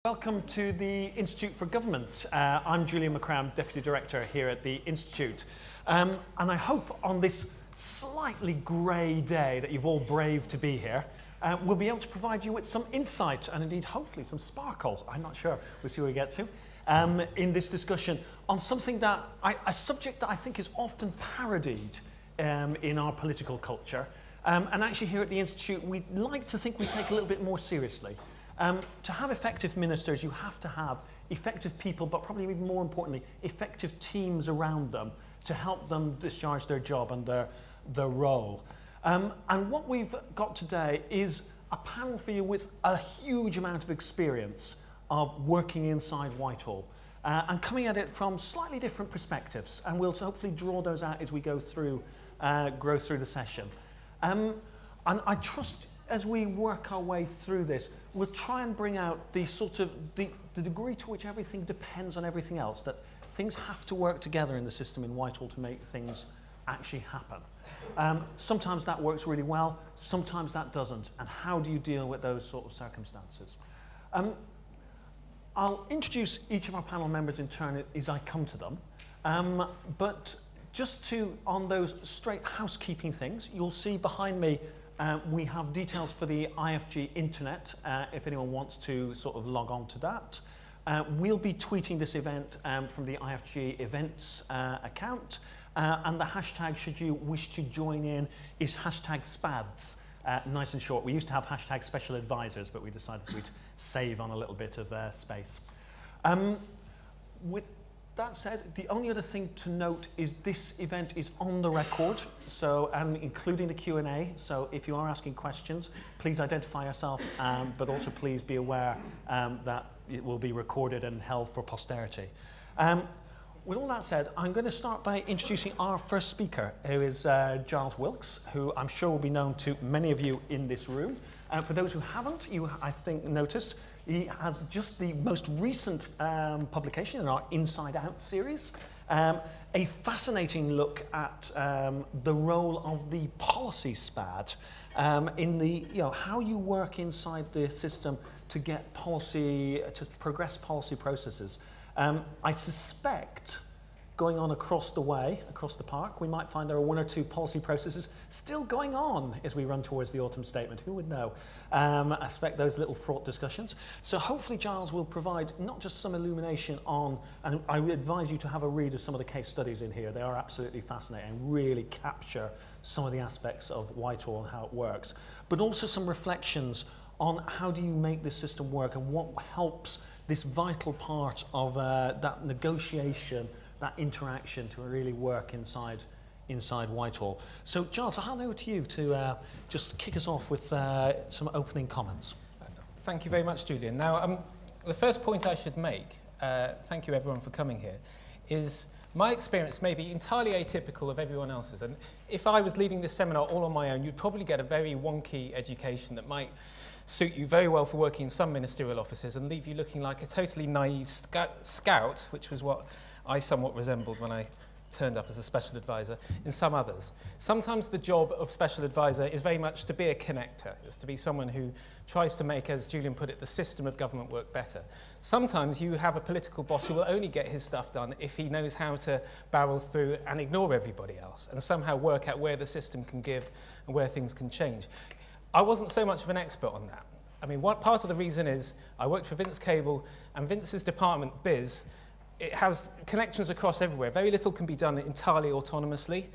Welcome to the Institute for Government. I'm Julian McCrae, I'm Deputy Director here at the Institute. And I hope on this slightly grey day that you've all braved to be here, we'll be able to provide you with some insight and indeed hopefully some sparkle, I'm not sure, we'll see where we get to, in this discussion on something that, a subject that I think is often parodied in our political culture. And actually here at the Institute, we like to think we take a little bit more seriously. To have effective ministers, you have to have effective people, but probably even more importantly, effective teams around them to help them discharge their job and their role. And what we've got today is a panel for you with a huge amount of experience of working inside Whitehall and coming at it from slightly different perspectives. And we'll hopefully draw those out as we go through the session. And I trust as we work our way through this, we'll try and bring out the degree to which everything depends on everything else, that things have to work together in the system in Whitehall to make things actually happen. Sometimes that works really well, sometimes that doesn't, and how do you deal with those sort of circumstances? I'll introduce each of our panel members in turn as I come to them, but just on those straight housekeeping things, you'll see behind me we have details for the IFG internet, if anyone wants to sort of log on to that. We'll be tweeting this event from the IFG events account, and the hashtag, should you wish to join in, is hashtag SPADS, nice and short. We used to have hashtag special advisors, but we decided we'd save on a little bit of space. With that said, the only other thing to note is this event is on the record, so including the Q&A. So if you are asking questions, please identify yourself, but also please be aware that it will be recorded and held for posterity. With all that said, I'm going to start by introducing our first speaker, who is Giles Wilkes, who I'm sure will be known to many of you in this room. For those who haven't, you, I think, noticed, he has just the most recent publication in our Inside Out series, a fascinating look at the role of the policy SPAD in the, how you work inside the system to get policy, to progress policy processes. I suspect going on across the park, we might find there are one or two policy processes still going on as we run towards the autumn statement. Who would know? I expect those little fraught discussions. So hopefully Giles will provide not just some illumination on, and I would advise you to have a read of some of the case studies in here. They are absolutely fascinating and really capture some of the aspects of Whitehall and how it works, but also some reflections on how do you make this system work and what helps this vital part of that negotiation, that interaction to really work inside Whitehall. So Giles, I'll hand over to you to just kick us off with some opening comments. Thank you very much, Julian. Now, the first point I should make, thank you everyone for coming here, is my experience may be entirely atypical of everyone else's. And if I was leading this seminar all on my own, you'd probably get a very wonky education that might suit you very well for working in some ministerial offices and leave you looking like a totally naive scout, which was what I somewhat resembled when I turned up as a special advisor, in some others. Sometimes the job of special advisor is very much to be a connector. It's to be someone who tries to make, as Julian put it, the system of government work better. Sometimes you have a political boss who will only get his stuff done if he knows how to barrel through and ignore everybody else and somehow work out where the system can give and where things can change. I wasn't so much of an expert on that. I mean, part of the reason is I worked for Vince Cable, and Vince's department, Biz, it has connections across everywhere. Very little can be done entirely autonomously.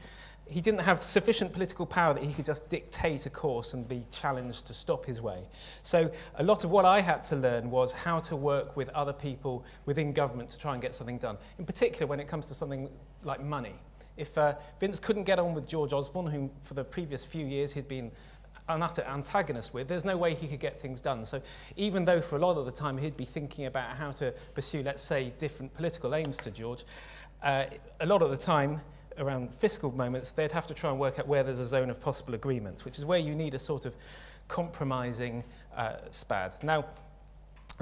He didn't have sufficient political power that he could just dictate a course and be challenged to stop his way. So a lot of what I had to learn was how to work with other people within government to try and get something done, in particular when it comes to something like money. If Vince couldn't get on with George Osborne, whom for the previous few years he'd been an utter antagonist with, there's no way he could get things done. So even though for a lot of the time he'd be thinking about how to pursue, let's say, different political aims to George, a lot of the time, around fiscal moments, they'd have to try and work out where there's a zone of possible agreement, which is where you need a sort of compromising SPAD. Now,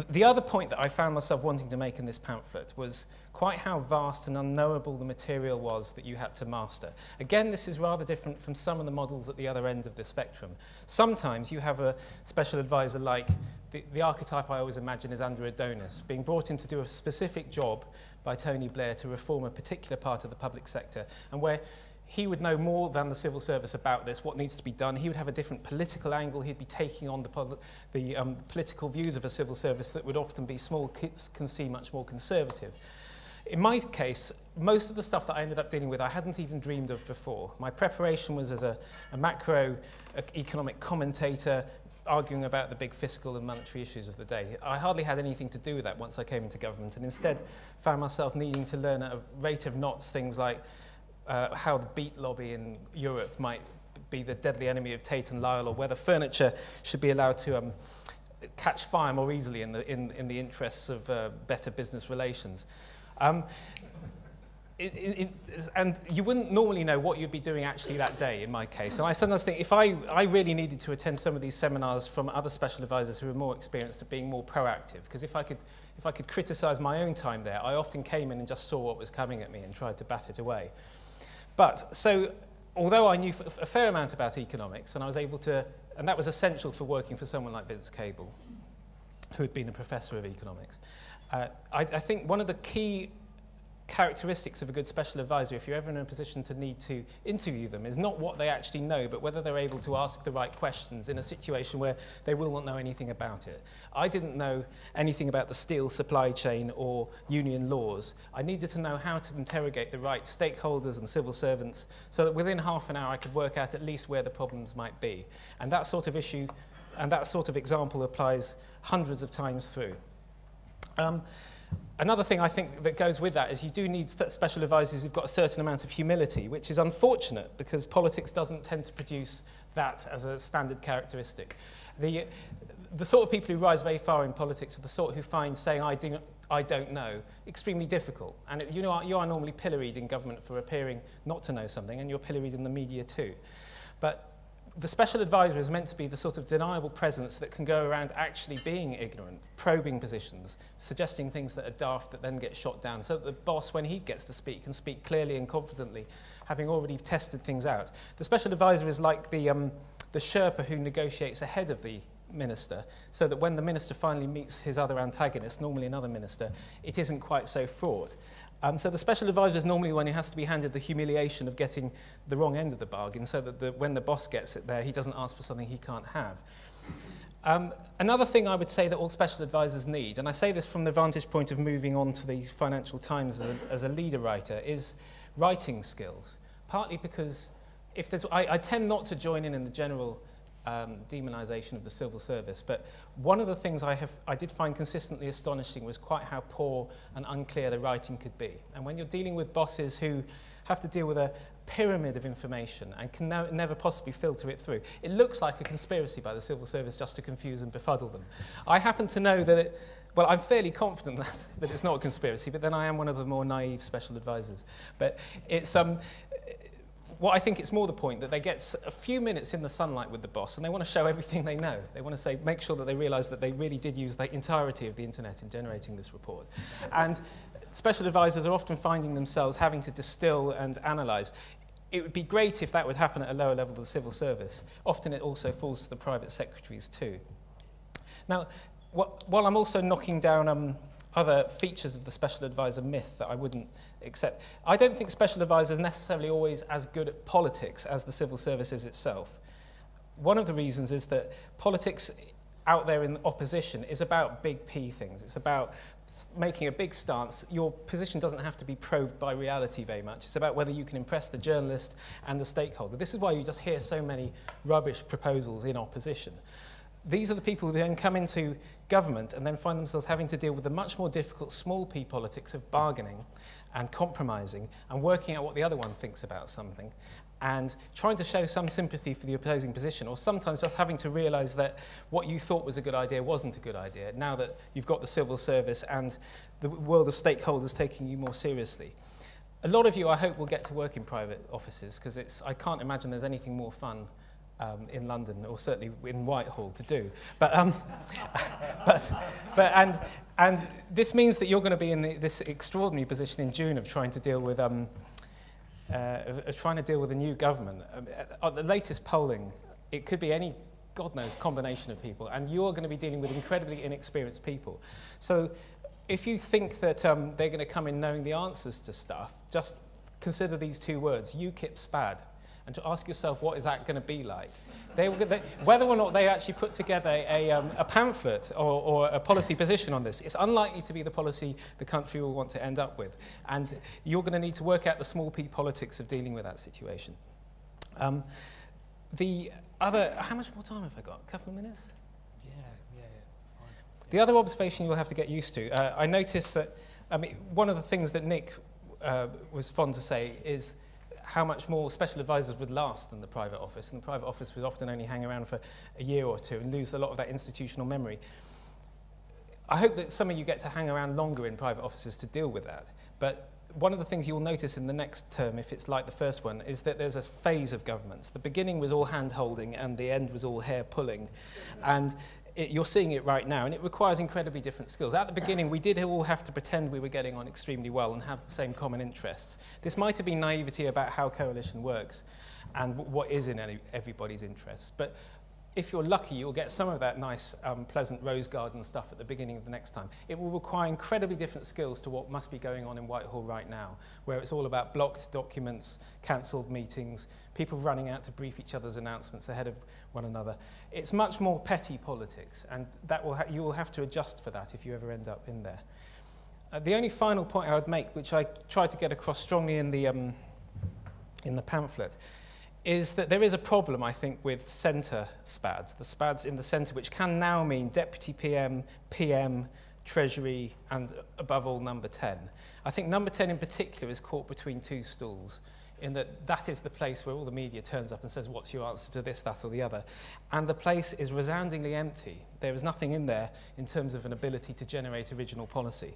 The other point that I found myself wanting to make in this pamphlet was quite how vast and unknowable the material was that you had to master. Again, this is rather different from some of the models at the other end of the spectrum. Sometimes you have a special advisor like the archetype I always imagine is Andrew Adonis, being brought in to do a specific job by Tony Blair to reform a particular part of the public sector, and where he would know more than the civil service about this, what needs to be done. He would have a different political angle. He'd be taking on the political views of a civil service that would often be small, can see much more conservative. In my case, most of the stuff that I ended up dealing with, I hadn't even dreamed of before. My preparation was as a macroeconomic commentator, arguing about the big fiscal and monetary issues of the day. I hardly had anything to do with that once I came into government, and instead found myself needing to learn at a rate of knots things like how the beat lobby in Europe might be the deadly enemy of Tate and Lyle, or whether furniture should be allowed to catch fire more easily in the interests of better business relations. And you wouldn't normally know what you'd be doing actually that day, in my case. And I sometimes think if I really needed to attend some of these seminars from other special advisors who were more experienced at being more proactive, because if I could criticise my own time there, I often came in and just saw what was coming at me and tried to bat it away. But, so, although I knew a fair amount about economics, and I was able to, and that was essential for working for someone like Vince Cable, who had been a professor of economics, I think one of the key characteristics of a good special advisor, if you're ever in a position to need to interview them, is not what they actually know, but whether they're able to ask the right questions in a situation where they will not know anything about it. I didn't know anything about the steel supply chain or union laws. I needed to know how to interrogate the right stakeholders and civil servants so that within half an hour I could work out at least where the problems might be. And that sort of issue and that sort of example applies hundreds of times through. Another thing I think that goes with that is you do need special advisors who've got a certain amount of humility, which is unfortunate because politics doesn't tend to produce that as a standard characteristic. The sort of people who rise very far in politics are the sort who find saying I don't know extremely difficult. And you are normally pilloried in government for appearing not to know something, and you're pilloried in the media too. But the special advisor is meant to be the sort of deniable presence that can go around actually being ignorant, probing positions, suggesting things that are daft that then get shot down, so that the boss, when he gets to speak, can speak clearly and confidently, having already tested things out. The special advisor is like the Sherpa who negotiates ahead of the minister, so that when the minister finally meets his other antagonist, normally another minister, it isn't quite so fraught. So the special advisor is normally one who has to be handed the humiliation of getting the wrong end of the bargain, so that when the boss gets it there, he doesn't ask for something he can't have. Another thing I would say that all special advisors need, and I say this from the vantage point of moving on to the Financial Times as a leader writer, is writing skills. Partly because I tend not to join in the general demonisation of the civil service, but one of the things I did find consistently astonishing was quite how poor and unclear the writing could be. And when you're dealing with bosses who have to deal with a pyramid of information and can never possibly filter it through, it looks like a conspiracy by the civil service just to confuse and befuddle them. I happen to know that well, I'm fairly confident that it's not a conspiracy, but then I am one of the more naive special advisors. But it's what I think it's more the point that they get a few minutes in the sunlight with the boss and they want to show everything they know. They want to make sure that they realise that they really did use the entirety of the internet in generating this report. And special advisors are often finding themselves having to distill and analyse. It would be great if that would happen at a lower level of the civil service. Often it also falls to the private secretaries too. Now, while I'm also knocking down other features of the special advisor myth that I wouldn't accept, I don't think special advisors are necessarily always as good at politics as the civil service is itself. One of the reasons is that politics out there in opposition is about big P things. It's about making a big stance. Your position doesn't have to be probed by reality very much. It's about whether you can impress the journalist and the stakeholder. This is why you just hear so many rubbish proposals in opposition. These are the people who then come into government and then find themselves having to deal with the much more difficult small p politics of bargaining and compromising and working out what the other one thinks about something and trying to show some sympathy for the opposing position, or sometimes just having to realise that what you thought was a good idea wasn't a good idea, now that you've got the civil service and the world of stakeholders taking you more seriously. A lot of you, I hope, will get to work in private offices, because I can't imagine there's anything more fun in London, or certainly in Whitehall, to do. But and this means that you're going to be in this extraordinary position in June of trying to deal with a new government. At the latest polling, it could be any, God knows, combination of people, and you're going to be dealing with incredibly inexperienced people. So if you think that they're going to come in knowing the answers to stuff, just consider these two words, UKIP SPAD, and to ask yourself, what is that going to be like? Whether or not they actually put together a pamphlet or a policy position on this, it's unlikely to be the policy the country will want to end up with. And you're going to need to work out the small p politics of dealing with that situation. How much more time have I got? A couple of minutes? Yeah, fine. The other observation you'll have to get used to, I noticed that, one of the things that Nick was fond to say is how much more special advisors would last than the private office, and the private office would often only hang around for a year or two and lose a lot of that institutional memory. I hope that some of you get to hang around longer in private offices to deal with that, but one of the things you'll notice in the next term, if it's like the first one, is that there's a phase of governments. The beginning was all hand-holding and the end was all hair-pulling, and you're seeing it right now, and it requires incredibly different skills. At the beginning, we did all have to pretend we were getting on extremely well and have the same common interests. This might have been naivety about how coalition works and what is in everybody's interests. But if you're lucky, you'll get some of that nice, pleasant rose garden stuff at the beginning of the next time. It will require incredibly different skills to what must be going on in Whitehall right now, where it's all about blocked documents, cancelled meetings, people running out to brief each other's announcements ahead of one another. It's much more petty politics, and that you will have to adjust for that if you ever end up in there. The only final point I would make, which I tried to get across strongly in the pamphlet, is that there is a problem, I think, with centre SPADs, the SPADs in the centre, which can now mean Deputy PM, PM, Treasury, and above all, number 10. I think number 10 in particular is caught between two stools, in that that is the place where all the media turns up and says, what's your answer to this, that, or the other? And the place is resoundingly empty. There is nothing in there in terms of an ability to generate original policy.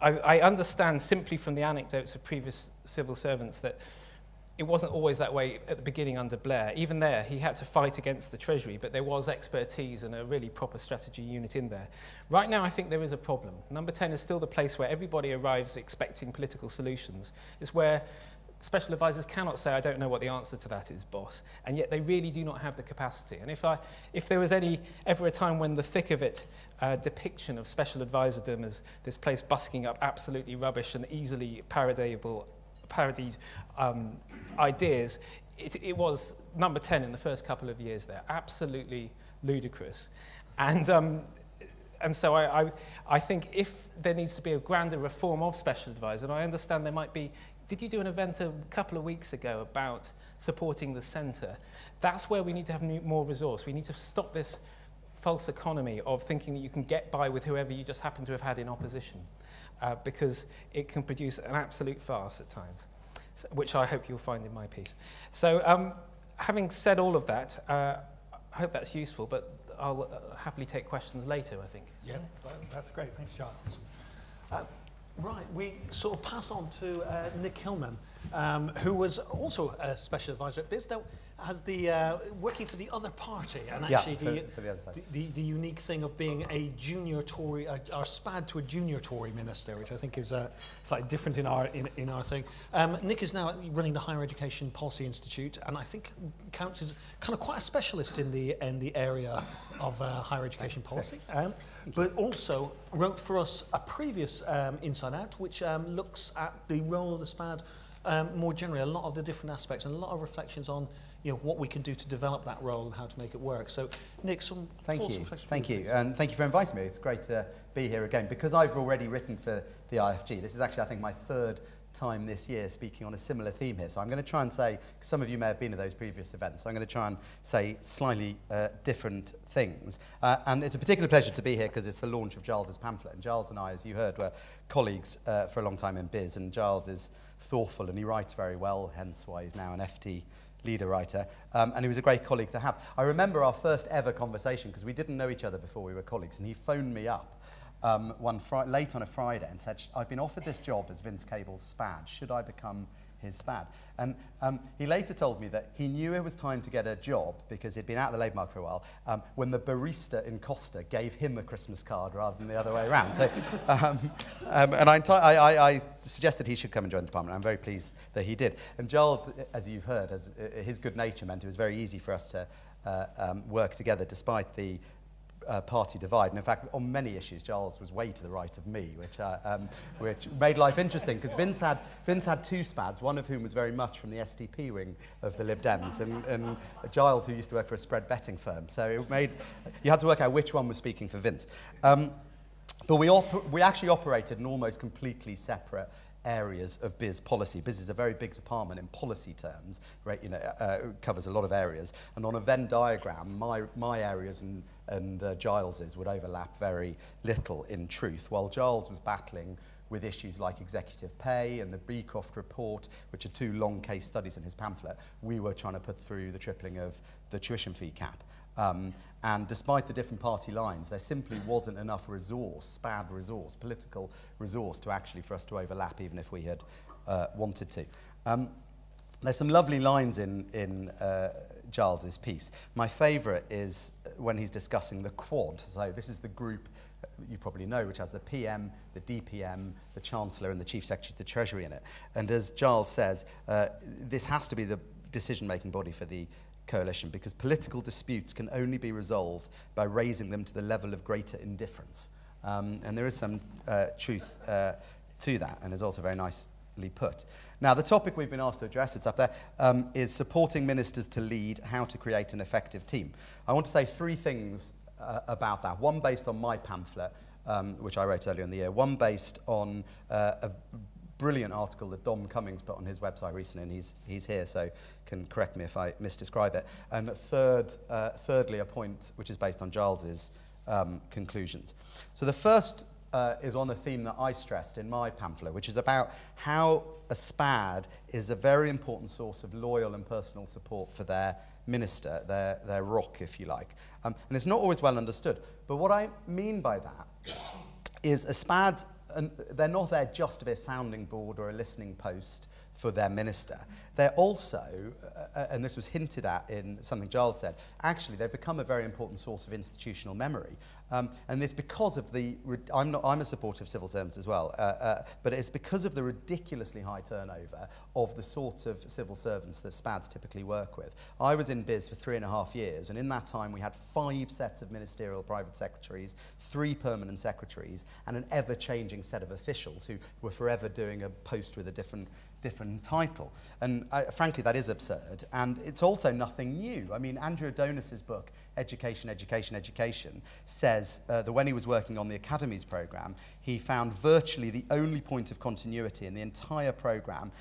I understand simply from the anecdotes of previous civil servants that it wasn't always that way at the beginning under Blair. Even there, he had to fight against the Treasury, but there was expertise and a really proper strategy unit in there. Right now, I think there is a problem. Number 10 is still the place where everybody arrives expecting political solutions. It's where special advisors cannot say, I don't know what the answer to that is, boss, and yet they really do not have the capacity. And if there was ever a time when the thick of it depiction of special advisordom as this place busking up absolutely rubbish and easily parodied ideas, it was number 10 in the first couple of years there, absolutely ludicrous. And so I think if there needs to be a grander reform of special advisor, and I understand there might be, did you do an event a couple of weeks ago about supporting the centre? That's where we need to have more resource. We need to stop this false economy of thinking that you can get by with whoever you just happen to have had in opposition, because it can produce an absolute farce at times, which I hope you'll find in my piece. So having said all of that, I hope that's useful, but I'll happily take questions later, I think. Yeah, that's great. Thanks, Giles. Right, we sort of pass on to Nick Hillman, who was also a special advisor at BIS, though has working for the other party, and actually for the other side. The unique thing of being a junior Tory, our SPAD to a junior Tory minister, which I think is slightly different in our thing. Nick is now running the Higher Education Policy Institute, and I think counts as kind of quite a specialist in the area of higher education policy, but also wrote for us a previous Inside Out, which looks at the role of the SPAD more generally, a lot of the different aspects and a lot of reflections on what we can do to develop that role and how to make it work. So, Nick, some thoughts and reflections. Thank you, and thank you for inviting me. It's great to be here again. Because I've already written for the IFG, this is actually, I think, my third time this year speaking on a similar theme here. So I'm going to try and say, some of you may have been to those previous events, so I'm going to try and say slightly different things. And it's a particular pleasure to be here because it's the launch of Giles's pamphlet. And Giles and I, as you heard, were colleagues for a long time in BIS, and Giles is thoughtful and he writes very well, hence why he's now an FT leader writer, and he was a great colleague to have. I remember our first ever conversation, because we didn't know each other before we were colleagues, and he phoned me up late on a Friday and said, I've been offered this job as Vince Cable's SPAD, should I become his SPAD. And he later told me that he knew it was time to get a job because he'd been out of the labour market for a while when the barista in Costa gave him a Christmas card rather than the other way around. So, and I suggested he should come and join the department. I'm very pleased that he did. And Giles, as you've heard, his good nature meant it was very easy for us to work together despite the party divide. And in fact, on many issues, Giles was way to the right of me, which made life interesting, because Vince had two SPADs, one of whom was very much from the SDP wing of the Lib Dems, and Giles, who used to work for a spread betting firm. So it made, you had to work out which one was speaking for Vince. But we actually operated in almost completely separate areas of biz policy. Biz is a very big department in policy terms, right? Covers a lot of areas. And on a Venn diagram, my areas and Giles's would overlap very little in truth. While Giles was battling with issues like executive pay and the Beecroft report, which are two long case studies in his pamphlet, we were trying to put through the tripling of the tuition fee cap. And despite the different party lines, there simply wasn't enough resource, SPAD resource, political resource for us to overlap, even if we had wanted to. There's some lovely lines in Giles's piece. My favourite is when he's discussing the Quad. So this is the group you probably know, which has the PM, the DPM, the Chancellor, and the Chief Secretary of the Treasury in it. And as Giles says, this has to be the decision-making body for the coalition, because political disputes can only be resolved by raising them to the level of greater indifference. And there is some truth to that, and is also very nicely put. Now, the topic we've been asked to address, it's up there, is supporting ministers to lead, how to create an effective team. I want to say three things about that. One based on my pamphlet, which I wrote earlier in the year. One based on a brilliant article that Dom Cummings put on his website recently, and he's here, so can correct me if I misdescribe it. And thirdly, a point which is based on Giles's conclusions. So the first is on a theme that I stressed in my pamphlet, which is about how a SPAD is a very important source of loyal and personal support for their minister, their rock, if you like. And it's not always well understood. But what I mean by that is a SPAD, and they're not there just to be a sounding board or a listening post for their minister. They're also, and this was hinted at in something Giles said, actually they've become a very important source of institutional memory. And this because of the, I'm a supporter of civil servants as well, but it's because of the ridiculously high turnover of the sorts of civil servants that SPADs typically work with. I was in biz for 3.5 years, and in that time we had 5 sets of ministerial private secretaries, 3 permanent secretaries, and an ever-changing set of officials who were forever doing a post with a different title. And frankly, that is absurd. And it's also nothing new. I mean, Andrew Adonis's book, Education, Education, Education, says that when he was working on the Academies programme, he found virtually the only point of continuity in the entire programme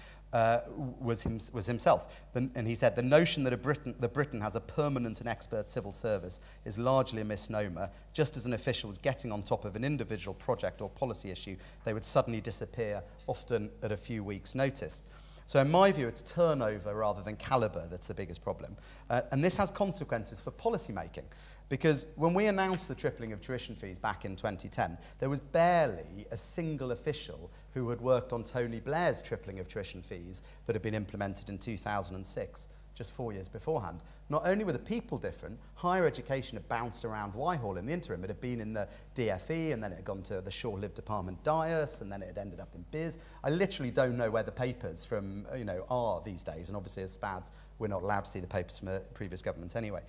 was himself. And he said, the notion that Britain has a permanent and expert civil service is largely a misnomer. Just as an official was getting on top of an individual project or policy issue, they would suddenly disappear, often at a few weeks' notice. So in my view, it's turnover rather than calibre that's the biggest problem. And this has consequences for policy making. Because when we announced the tripling of tuition fees back in 2010, there was barely a single official who had worked on Tony Blair's tripling of tuition fees that had been implemented in 2006, just 4 years beforehand. Not only were the people different, higher education had bounced around Whitehall in the interim. It had been in the DFE, and then it had gone to the short-lived department Dias, and then it had ended up in Biz. I literally don't know where the papers from, are these days, and obviously as SPADs, we're not allowed to see the papers from previous governments anyway.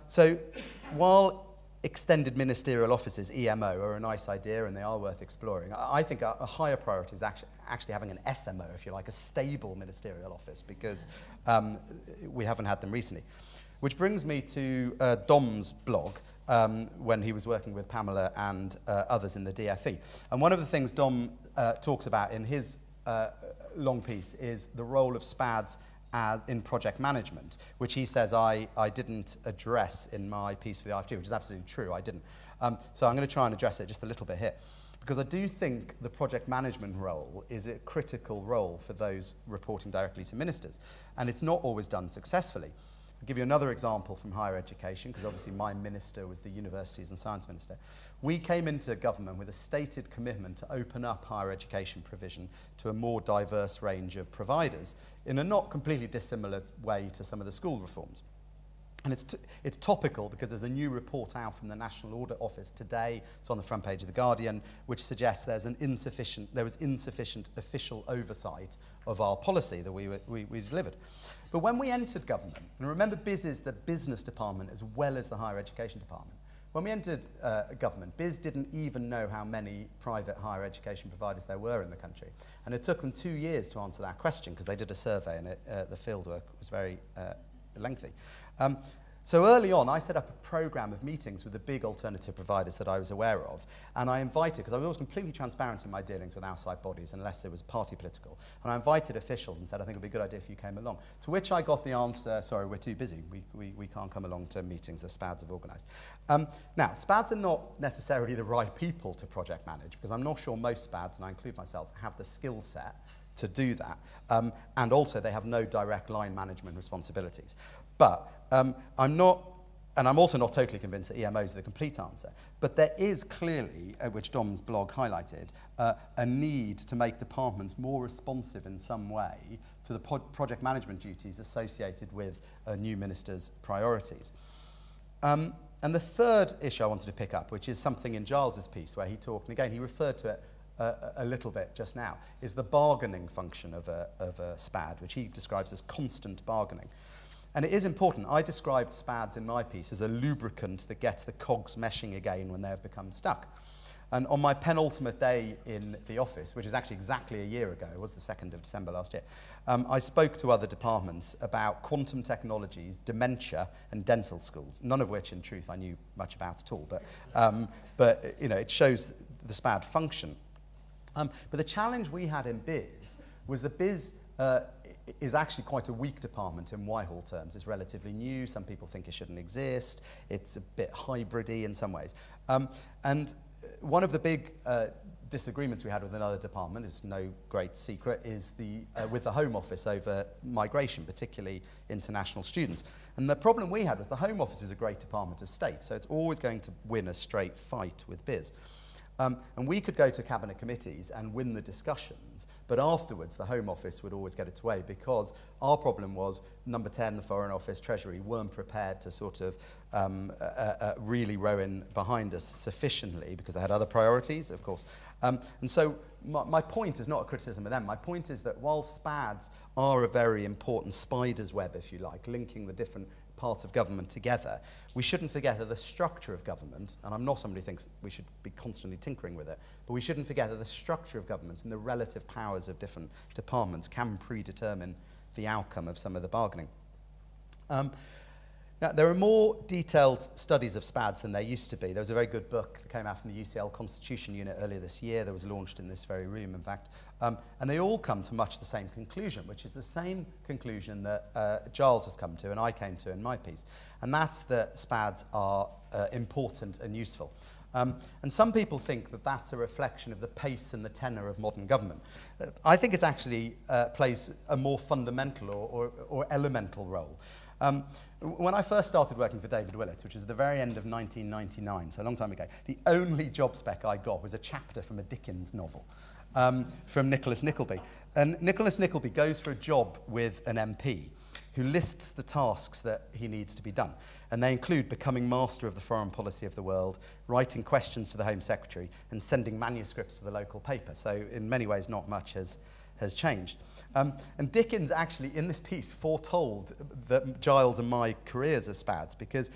So while extended ministerial offices, EMO, are a nice idea and they are worth exploring, I think a higher priority is actually having an SMO, if you like, a stable ministerial office, because we haven't had them recently. Which brings me to Dom's blog, when he was working with Pamela and others in the DFE. And one of the things Dom talks about in his long piece is the role of SPADs in project management, which he says I didn't address in my piece for the IFG, which is absolutely true, I didn't. So I'm going to try and address it just a little bit here, because I do think the project management role is a critical role for those reporting directly to ministers, and it's not always done successfully. I'll give you another example from higher education, because obviously my minister was the Universities and Science Minister. We came into government with a stated commitment to open up higher education provision to a more diverse range of providers in a not completely dissimilar way to some of the school reforms. And it's topical because there's a new report out from the National Audit Office today, it's on the front page of The Guardian, which suggests there was insufficient official oversight of our policy that we delivered. But when we entered government, and remember BIS is the business department as well as the higher education department, when we entered government, BIS didn't even know how many private higher education providers there were in the country. And it took them 2 years to answer that question because they did a survey and the fieldwork was very lengthy. So early on, I set up a program of meetings with the big alternative providers that I was aware of, and I invited, because I was always completely transparent in my dealings with outside bodies, unless it was party political, and I invited officials and said, I think it would be a good idea if you came along. To which I got the answer, sorry, we're too busy. We can't come along to meetings that SPADs have organised. Now, SPADs are not necessarily the right people to project manage, because I'm not sure most SPADs, and I include myself, have the skill set to do that, and also they have no direct line management responsibilities. But I'm also not totally convinced that EMOs are the complete answer. But there is clearly, which Dom's blog highlighted, a need to make departments more responsive in some way to the project management duties associated with a new minister's priorities. And the third issue I wanted to pick up, which is something in Giles's piece where he talked, and again, he referred to it a little bit just now, is the bargaining function of a SPAD, which he describes as constant bargaining. And it is important. I described SPADs in my piece as a lubricant that gets the cogs meshing again when they have become stuck. And on my penultimate day in the office, which is actually exactly a year ago, it was the 2nd of December last year, I spoke to other departments about quantum technologies, dementia, and dental schools, none of which, in truth, I knew much about at all. But you know, it shows the SPAD function. But the challenge we had in BIS was that BIS is actually quite a weak department in Whitehall terms. It's relatively new. Some people think it shouldn't exist. It's a bit hybrid-y in some ways. And one of the big disagreements we had with another department, is no great secret, is with the Home Office over migration, particularly international students. And the problem we had was the Home Office is a great department of state, so it's always going to win a straight fight with BIS. And we could go to cabinet committees and win the discussions, but afterwards the Home Office would always get its way because our problem was number 10, the Foreign Office, Treasury, weren't prepared to sort of really row in behind us sufficiently because they had other priorities, of course. And so my point is not a criticism of them. My point is that while SPADs are a very important spider's web, if you like, linking the different parts of government together, we shouldn't forget that the structure of government, and I'm not somebody who thinks we should be constantly tinkering with it, but we shouldn't forget that the structure of government and the relative powers of different departments can predetermine the outcome of some of the bargaining. Now, there are more detailed studies of SPADs than there used to be. There was a very good book that came out from the UCL Constitution Unit earlier this year that was launched in this very room, in fact. And they all come to much the same conclusion, which is the same conclusion that Giles has come to and I came to in my piece. And that's that SPADs are important and useful. And some people think that that's a reflection of the pace and the tenor of modern government. I think it actually plays a more fundamental or elemental role. When I first started working for David Willetts, which was at the very end of 1999, so a long time ago, the only job spec I got was a chapter from a Dickens novel from Nicholas Nickleby. And Nicholas Nickleby goes for a job with an MP who lists the tasks that he needs to be done. And they include becoming master of the foreign policy of the world, writing questions to the Home Secretary, and sending manuscripts to the local paper. So in many ways, not much has changed. And Dickens actually, in this piece, foretold that Giles and my careers as SPADs, because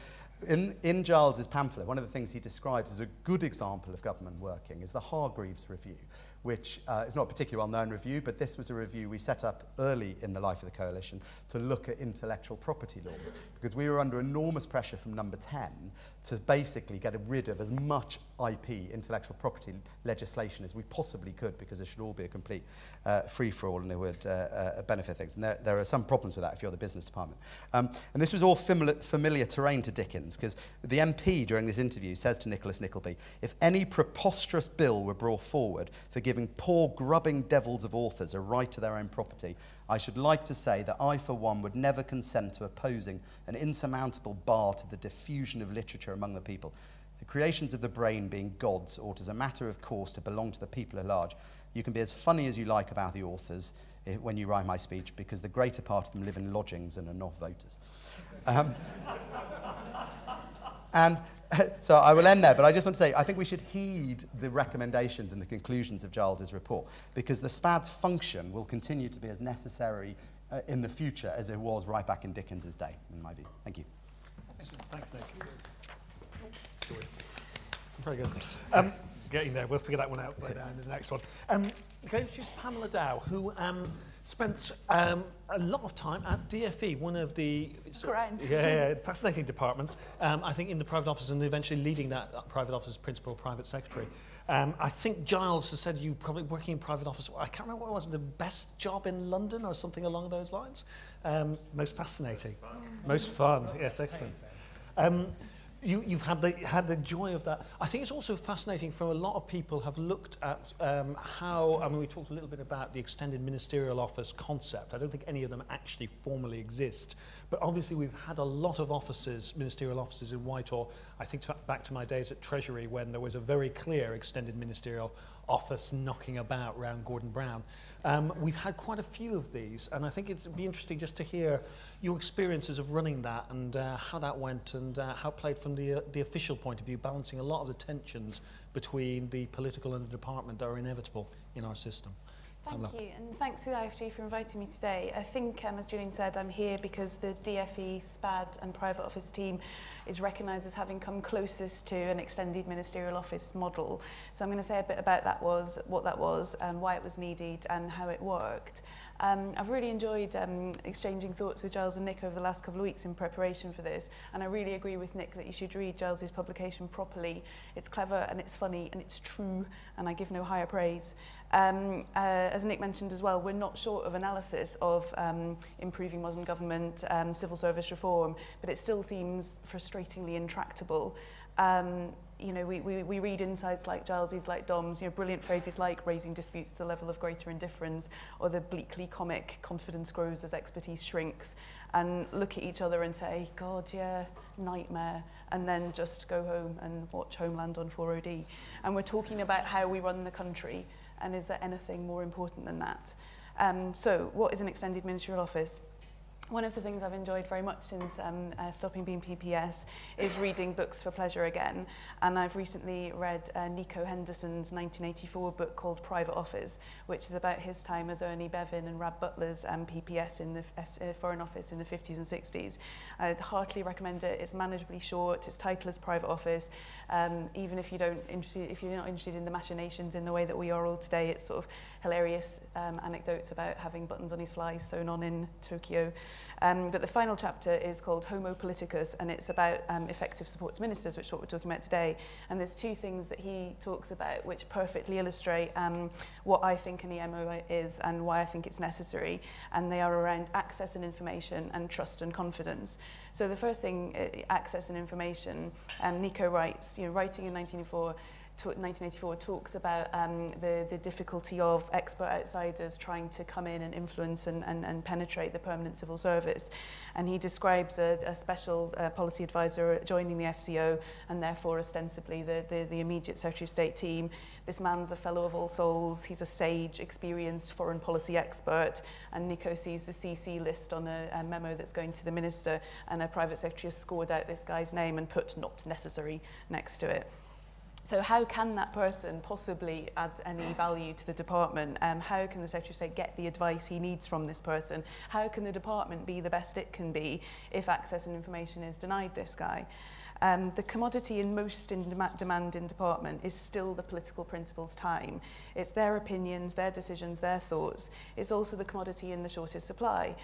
in Giles's pamphlet, one of the things he describes as a good example of government working is the Hargreaves Review, which is not a particularly well-known review, but this was a review we set up early in the life of the coalition to look at intellectual property laws, because we were under enormous pressure from number 10 to basically get rid of as much IP, intellectual property legislation as we possibly could, because it should all be a complete free-for-all and it would benefit things. And there are some problems with that if you're the business department. And this was all familiar terrain to Dickens, because the MP during this interview says to Nicholas Nickleby, if any preposterous bill were brought forward for giving poor grubbing devils of authors a right to their own property, I should like to say that I, for one, would never consent to opposing an insurmountable bar to the diffusion of literature among the people. the creations of the brain being gods ought as a matter of course to belong to the people at large. You can be as funny as you like about the authors when you write my speech, because the greater part of them live in lodgings and are not voters. And so I will end there, but I just want to say, I think we should heed the recommendations and the conclusions of Giles's report, because the SPAD's function will continue to be as necessary in the future as it was right back in Dickens's day, in my view. Thank you. Excellent. Thanks, Nick. Very good. Getting there. We'll figure that one out later in the next one. Okay, she's Pamela Dow, who spent a lot of time at DFE, one of the fascinating departments, I think in the private office, and eventually leading that private office as principal private secretary. I think Giles has said you probably working in private office, I can't remember what it was, the best job in London or something along those lines. Most fascinating. Most fun. Yes, excellent. You've had the joy of that. I think it's also fascinating for a lot of people have looked at how, I mean, we talked a little bit about the extended ministerial office concept. I don't think any of them actually formally exist, but obviously we've had a lot of offices, ministerial offices in Whitehall. I think back to my days at Treasury when there was a very clear extended ministerial office knocking about around Gordon Brown. We've had quite a few of these, and I think it'd be interesting just to hear your experiences of running that and how that went and how it played from the official point of view, balancing a lot of the tensions between the political and the department that are inevitable in our system. Thank you, and thanks to the IFG for inviting me today. I think, as Julian said, I'm here because the DFE, SPAD and private office team is recognised as having come closest to an extended ministerial office model. So I'm going to say a bit about what that was, and why it was needed and how it worked. I've really enjoyed exchanging thoughts with Giles and Nick over the last couple of weeks in preparation for this, and I really agree with Nick that you should read Giles's publication properly. It's clever and it's funny and it's true, and I give no higher praise. As Nick mentioned as well, we're not short of analysis of improving modern government, civil service reform, but it still seems frustratingly intractable. You know, we read insights like Giles's, like Dom's, you know, brilliant phrases like raising disputes to the level of greater indifference, or the bleakly comic confidence grows as expertise shrinks, and look at each other and say, God, yeah, nightmare, and then just go home and watch Homeland on 4OD. And we're talking about how we run the country, and is there anything more important than that? So what is an extended ministerial office? One of the things I've enjoyed very much since stopping being PPS is reading books for pleasure again. And I've recently read Nico Henderson's 1984 book called Private Office, which is about his time as Ernie Bevin and Rab Butler's PPS in the Foreign Office in the 50s and 60s. I'd heartily recommend it. It's manageably short. Its title is Private Office. Even if you're not interested in the machinations in the way that we are all today, it's sort of hilarious anecdotes about having buttons on his flies sewn on in Tokyo. But the final chapter is called Homo Politicus, and it's about effective support to ministers, which is what we're talking about today. And there's two things that he talks about which perfectly illustrate what I think an EMO is and why I think it's necessary. And they are around access and information and trust and confidence. So the first thing, access and information, Nico writes, you know, writing in 1984 talks about the difficulty of expert outsiders trying to come in and influence and penetrate the permanent civil service. And he describes a special policy advisor joining the FCO and therefore ostensibly the immediate Secretary of State team. This man's a fellow of all souls. He's a sage, experienced foreign policy expert. And Nico sees the CC list on a memo that's going to the minister, and a private secretary has scored out this guy's name and put not necessary next to it. So how can that person possibly add any value to the department? How can the Secretary of State get the advice he needs from this person? How can the department be the best it can be if access and information is denied this guy? The commodity in most demand in department is still the political principal's time. It's their opinions, their decisions, their thoughts. It's also the commodity in the shortest supply.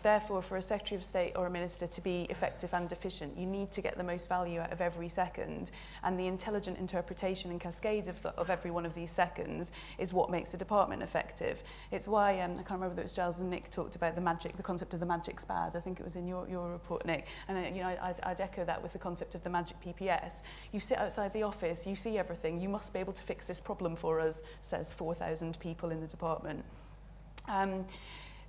Therefore, for a Secretary of State or a Minister to be effective and efficient, you need to get the most value out of every second, and the intelligent interpretation and cascade of every one of these seconds is what makes a department effective. It's why, I can't remember whether it was Giles and Nick talked about the concept of the magic SPAD. I think it was in your report, Nick, and I'd echo that with the concept of the magic PPS. You sit outside the office, you see everything, you must be able to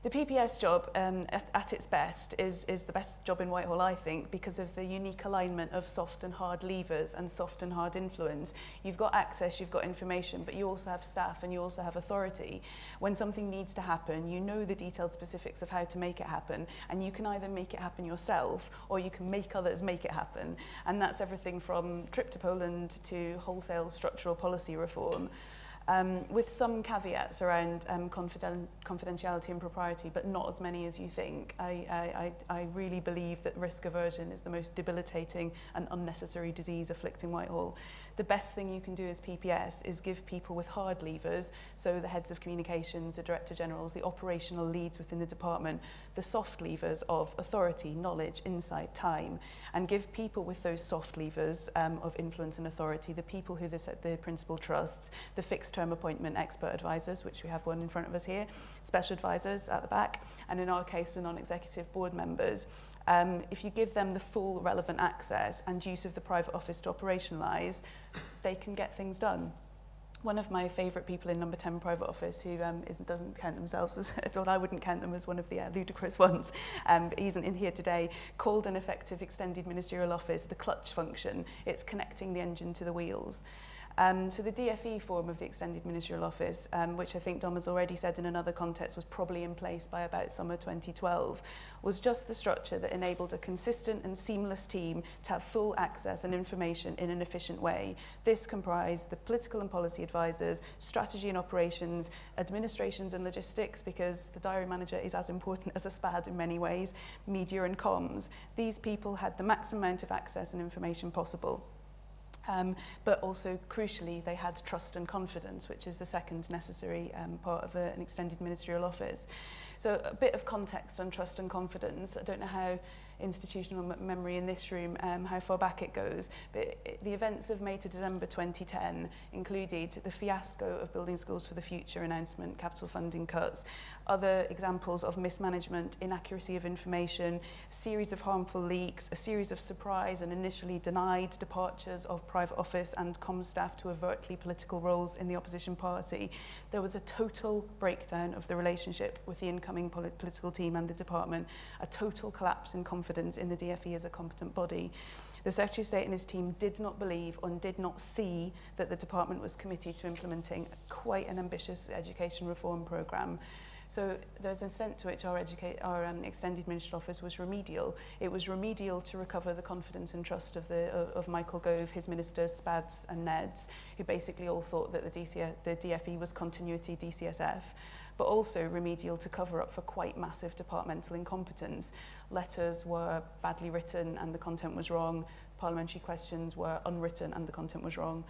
The PPS job at its best is the best job in Whitehall, I think, because of the unique alignment of soft and hard levers and soft and hard influence. You've got access, you've got information, but you also have staff and you also have authority. When something needs to happen, you know the detailed specifics of how to make it happen, and you can either make it happen yourself or you can make others make it happen. And that's everything from trip to Poland to wholesale structural policy reform. With some caveats around confidentiality and propriety, but not as many as you think. I really believe that risk aversion is the most debilitating and unnecessary disease afflicting Whitehall. The best thing you can do as PPS is give people with hard levers, so the heads of communications, the director generals, the operational leads within the department, the soft levers of authority, knowledge, insight, time, and give people with those soft levers of influence and authority, the people who the principal trusts, the fixed term appointment expert advisors, which we have one in front of us here, special advisors at the back, and in our case, the non-executive board members. If you give them the full relevant access and use of the private office to operationalise, they can get things done. One of my favourite people in number 10 private office who doesn't count themselves as, well, I wouldn't count them as one of the ludicrous ones, but he isn't in here today, called an effective extended ministerial office the clutch function. It's connecting the engine to the wheels. So the DFE form of the Extended Ministerial Office, which I think Dom has already said in another context was probably in place by about summer 2012, was just the structure that enabled a consistent and seamless team to have full access and information in an efficient way. This comprised the political and policy advisors, strategy and operations, administrations and logistics, because the diary manager is as important as a SPAD in many ways, media and comms. These people had the maximum amount of access and information possible. But also, crucially, they had trust and confidence, which is the second necessary part of an extended ministerial office. So a bit of context on trust and confidence. I don't know how institutional memory in this room, how far back it goes, but the events of May to December 2010 included the fiasco of Building Schools for the Future announcement, capital funding cuts, other examples of mismanagement, inaccuracy of information, a series of harmful leaks, a series of surprise and initially denied departures of private office and comms staff to overtly political roles in the opposition party. There was a total breakdown of the relationship with the incoming political team and the department, a total collapse in confidence in the DFE as a competent body. The Secretary of State and his team did not believe and did not see that the department was committed to implementing quite an ambitious education reform programme. So there's an extent to which our extended ministerial office was remedial. It was remedial to recover the confidence and trust of Michael Gove, his ministers, SPADs and NEDs, who basically all thought that the DFE was continuity DCSF, but also remedial to cover up for quite massive departmental incompetence. Letters were badly written and the content was wrong. Parliamentary questions were unwritten and the content was wrong.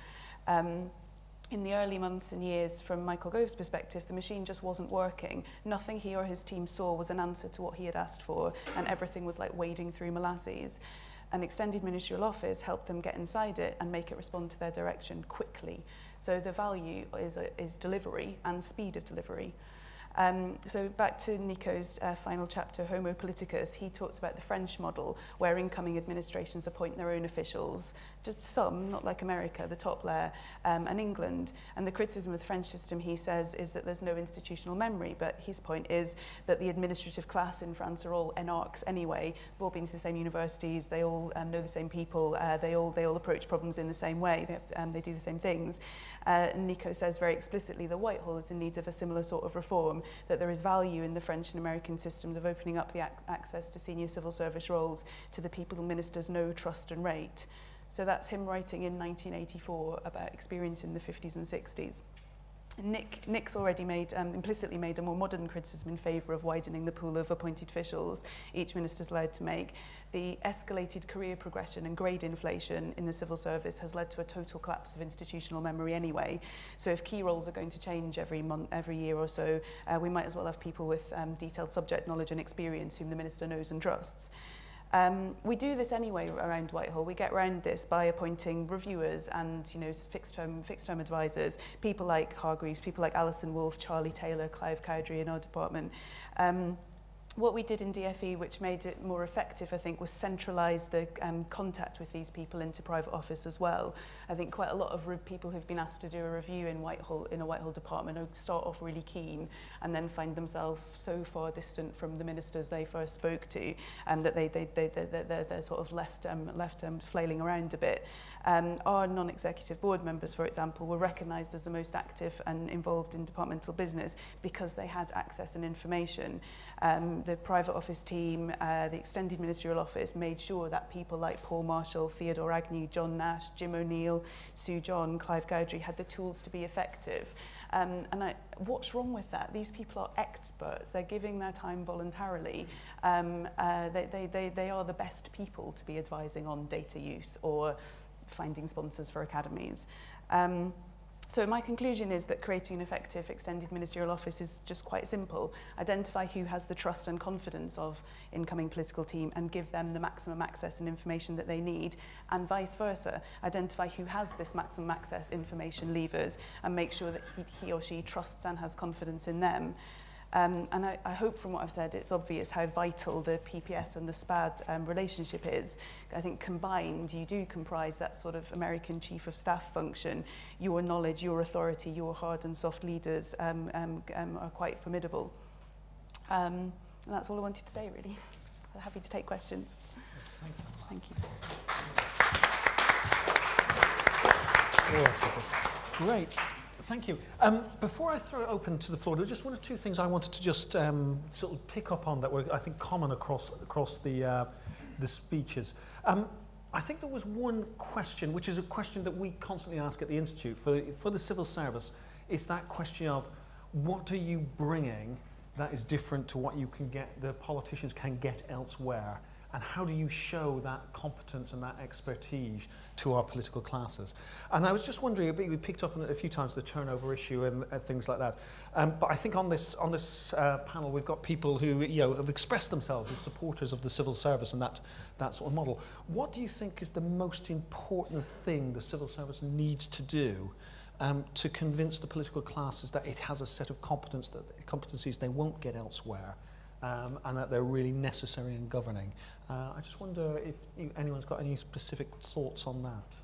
In the early months and years, from Michael Gove's perspective, the machine just wasn't working. Nothing he or his team saw was an answer to what he had asked for, and everything was like wading through molasses. An extended ministerial office helped them get inside it and make it respond to their direction quickly. So the value is delivery and speed of delivery. So back to Nico's final chapter, Homo Politicus, he talks about the French model, where incoming administrations appoint their own officials, just some, not like America, the top layer, and England. And the criticism of the French system, he says, is that there's no institutional memory, but his point is that the administrative class in France are all enarchs anyway. They've all been to the same universities, they all know the same people, they all approach problems in the same way, they do the same things. Nico says very explicitly that Whitehall is in need of a similar sort of reform, that there is value in the French and American systems of opening up the access to senior civil service roles to the people ministers know, trust and rate. So that's him writing in 1984 about experience in the 50s and 60s. Nick's already implicitly made a more modern criticism in favour of widening the pool of appointed officials each minister's allowed to make. The escalated career progression and grade inflation in the civil service has led to a total collapse of institutional memory anyway. So if key roles are going to change every year or so, we might as well have people with detailed subject knowledge and experience whom the minister knows and trusts. We do this anyway around Whitehall. We get around this by appointing reviewers and fixed term advisors, people like Hargreaves, people like Alison Wolfe, Charlie Taylor, Clive Cowdery in our department. What we did in DFE, which made it more effective, I think, was centralise the contact with these people into private office as well. I think quite a lot of people who've been asked to do a review in a Whitehall department who start off really keen and then find themselves so far distant from the ministers they first spoke to that they're sort of left flailing around a bit. Our non-executive board members, for example, were recognised as the most active and involved in departmental business because they had access and information. The private office team, the extended ministerial office made sure that people like Paul Marshall, Theodore Agnew, John Nash, Jim O'Neill, Sue John, Clive Gowdry had the tools to be effective. What's wrong with that? These people are experts. They're giving their time voluntarily. They are the best people to be advising on data use or finding sponsors for academies. So my conclusion is that creating an effective extended ministerial office is just quite simple. Identify who has the trust and confidence of incoming political team and give them the maximum access and information that they need, and vice versa. Identify who has this maximum access information levers and make sure that he or she trusts and has confidence in them. And I hope from what I've said it's obvious how vital the PPS and the SPAD relationship is. I think combined you do comprise that sort of American chief of staff function. Your knowledge, your authority, your hard and soft leaders are quite formidable. And that's all I wanted to say really. I'm happy to take questions. Thanks, Pamela. Thank you. Great. Thank you. Before I throw it open to the floor, there's just one or two things I wanted to just sort of pick up on that were, I think, common across the speeches. I think there was one question, which is a question that we constantly ask at the Institute for the civil service. It's that question of what are you bringing that is different to what you can get, the politicians can get elsewhere? And how do you show that competence and that expertise to our political classes? And I was just wondering, we picked up on it a few times, the turnover issue and things like that. But I think on this panel, we've got people who have expressed themselves as supporters of the civil service and that sort of model. What do you think is the most important thing the civil service needs to do to convince the political classes that it has a set of competencies they won't get elsewhere? And that they're really necessary in governing. I just wonder if anyone's got any specific thoughts on that.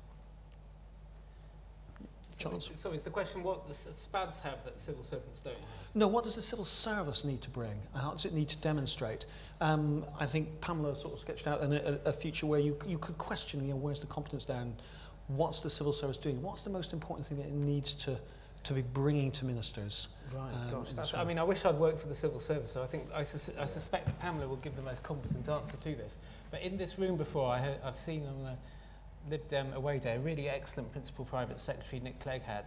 So is the question what the SPADs have that civil servants don't have? No, what does the civil service need to bring? And how does it need to demonstrate? I think Pamela sort of sketched out a future where you could question, where's the competence there and what's the civil service doing? What's the most important thing that it needs to be bringing to ministers? Right, gosh, I mean, I wish I'd worked for the civil service, so I suspect that Pamela will give the most competent answer to this. But in this room before, I've seen on the Lib Dem away day a really excellent Principal Private Secretary Nick Clegg had,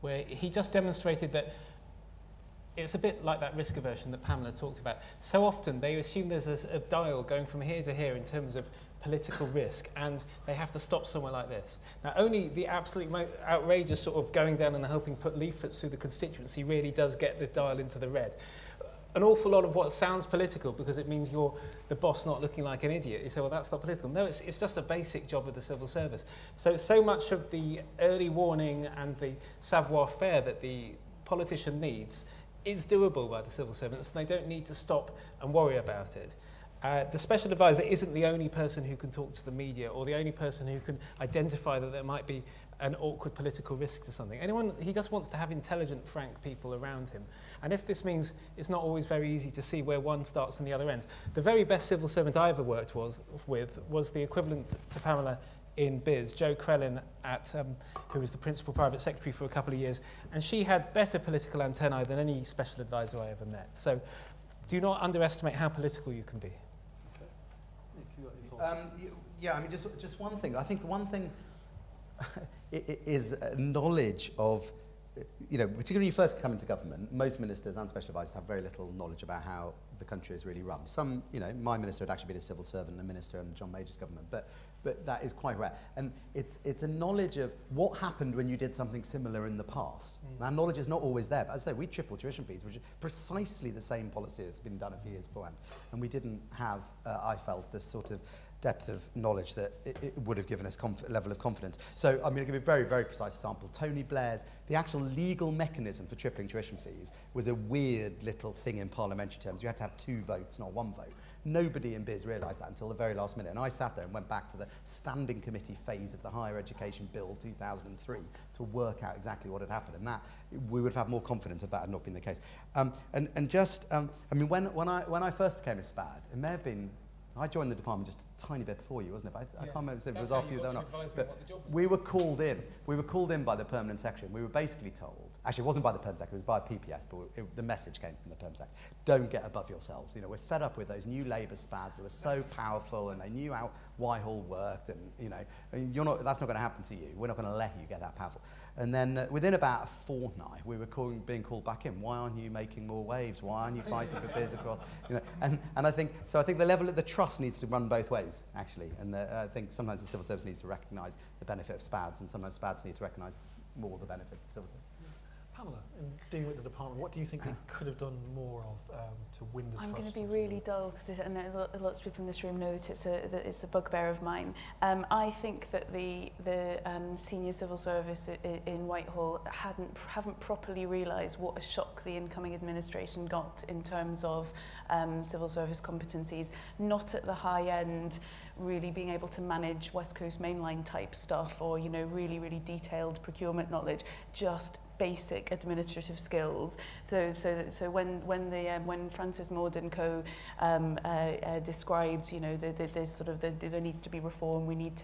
where he just demonstrated that it's a bit like that risk aversion that Pamela talked about. So often they assume there's a dial going from here to here in terms of political risk, and they have to stop somewhere like this. Now, only the absolutely outrageous sort of going down and helping put leaflets through the constituency really does get the dial into the red. An awful lot of what sounds political, because it means you're the boss not looking like an idiot. You say, well, that's not political. No, it's just a basic job of the civil service. So much of the early warning and the savoir-faire that the politician needs is doable by the civil servants, and they don't need to stop and worry about it. The special advisor isn't the only person who can talk to the media or the only person who can identify that there might be an awkward political risk to something. He just wants to have intelligent, frank people around him. And if this means it's not always very easy to see where one starts and the other ends. The very best civil servant I ever worked with was the equivalent to Pamela in Biz, Jo Krellin, who was the Principal Private Secretary for a couple of years, and she had better political antennae than any special advisor I ever met. So do not underestimate how political you can be. Yeah, I mean, just one thing. I think one thing is knowledge of, particularly when you first come into government, most ministers and special advisors have very little knowledge about how the country is really run. Some, my minister had actually been a civil servant and a minister in John Major's government, but that is quite rare. And it's a knowledge of what happened when you did something similar in the past. That knowledge is not always there, but as I say, we tripled tuition fees, which is precisely the same policy as has been done a few years beforehand. And we didn't have, I felt, this sort of depth of knowledge that it would have given us level of confidence. So I'm going to give you a very, very precise example. Tony Blair's, the actual legal mechanism for tripling tuition fees was a weird little thing in parliamentary terms. You had to have 2 votes, not 1 vote. Nobody in biz realised that until the very last minute. And I sat there and went back to the standing committee phase of the Higher Education Bill 2003 to work out exactly what had happened. And that, we would have had more confidence if that had not been the case. I mean, when I first became a SPAD, it may have been, I joined the department just a tiny bit before you, wasn't it? I can't remember if it was after you or not. But we were called in. We were called in by the permanent secretary. We were basically told, actually it wasn't by the permanent secretary, it was by PPS, but the message came from the permanent secretary. Don't get above yourselves. You know, we're fed up with those new Labour SPADs that were so powerful and they knew how Whitehall worked, and you know, that's not going to happen to you. We're not going to let you get that powerful. And then within about a fortnight, we were being called back in. Why aren't you making more waves? Why aren't you fighting for biz across? You know, and I think so. I think the level of the trust needs to run both ways, actually. And I think sometimes the civil service needs to recognise the benefit of SPADs, and sometimes SPADs need to recognise more the benefits of the civil service. Pamela, in dealing with the department, what do you think they could have done more of to win the trust? I'm going to be really dull because I know lots of people in this room know that it's a bugbear of mine. I think that the senior civil service in Whitehall haven't properly realised what a shock the incoming administration got in terms of civil service competencies, not at the high end, really being able to manage West Coast mainline type stuff, or you know, really detailed procurement knowledge, just basic administrative skills. So when Francis Maud and co described, you know, there's sort of there needs to be reform. We need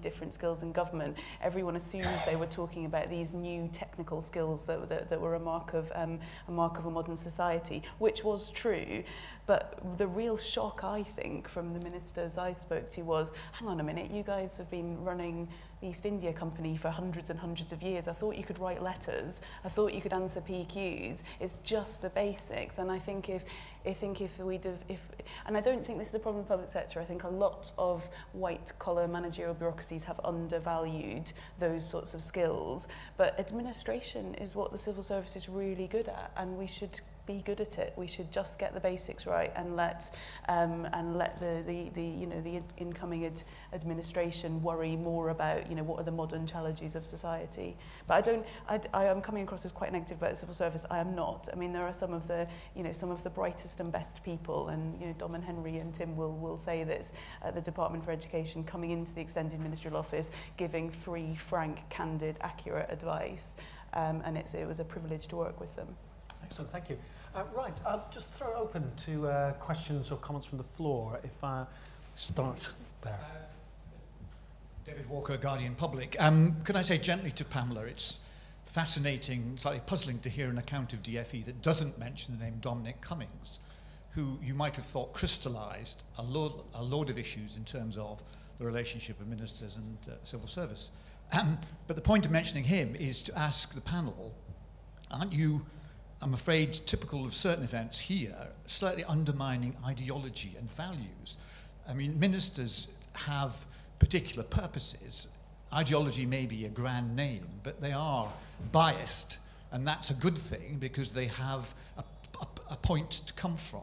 different skills in government. Everyone assumes they were talking about these new technical skills that were a mark of a modern society, which was true. But the real shock, I think, from the ministers I spoke to was, hang on a minute, you guys have been running the East India Company for hundreds and hundreds of years. I thought you could write letters. I thought you could answer PQs. It's just the basics. And I think if and I don't think this is a problem in the public sector. I think a lot of white-collar managerial bureaucracies have undervalued those sorts of skills. But administration is what the civil service is really good at, and we should be good at it. We should just get the basics right and let the incoming administration worry more about, you know, what are the modern challenges of society. But I am coming across as quite negative about the civil service. I am not. I mean, there are some of the brightest and best people, and you know, Dom and Henry and Tim will say this at the Department for Education, coming into the extended ministerial office, giving free, frank, candid, accurate advice, and it was a privilege to work with them. Excellent, thank you. Right, I'll just throw it open to questions or comments from the floor. If I start there. David Walker, Guardian Public. Could I say gently to Pamela, it's fascinating, slightly puzzling to hear an account of DFE that doesn't mention the name Dominic Cummings, who you might have thought crystallised a load of issues in terms of the relationship of ministers and civil service. But the point of mentioning him is to ask the panel, aren't you, I'm afraid, typical of certain events here, slightly undermining ideology and values? I mean, ministers have particular purposes. Ideology may be a grand name, but they are biased, and that's a good thing because they have a point to come from.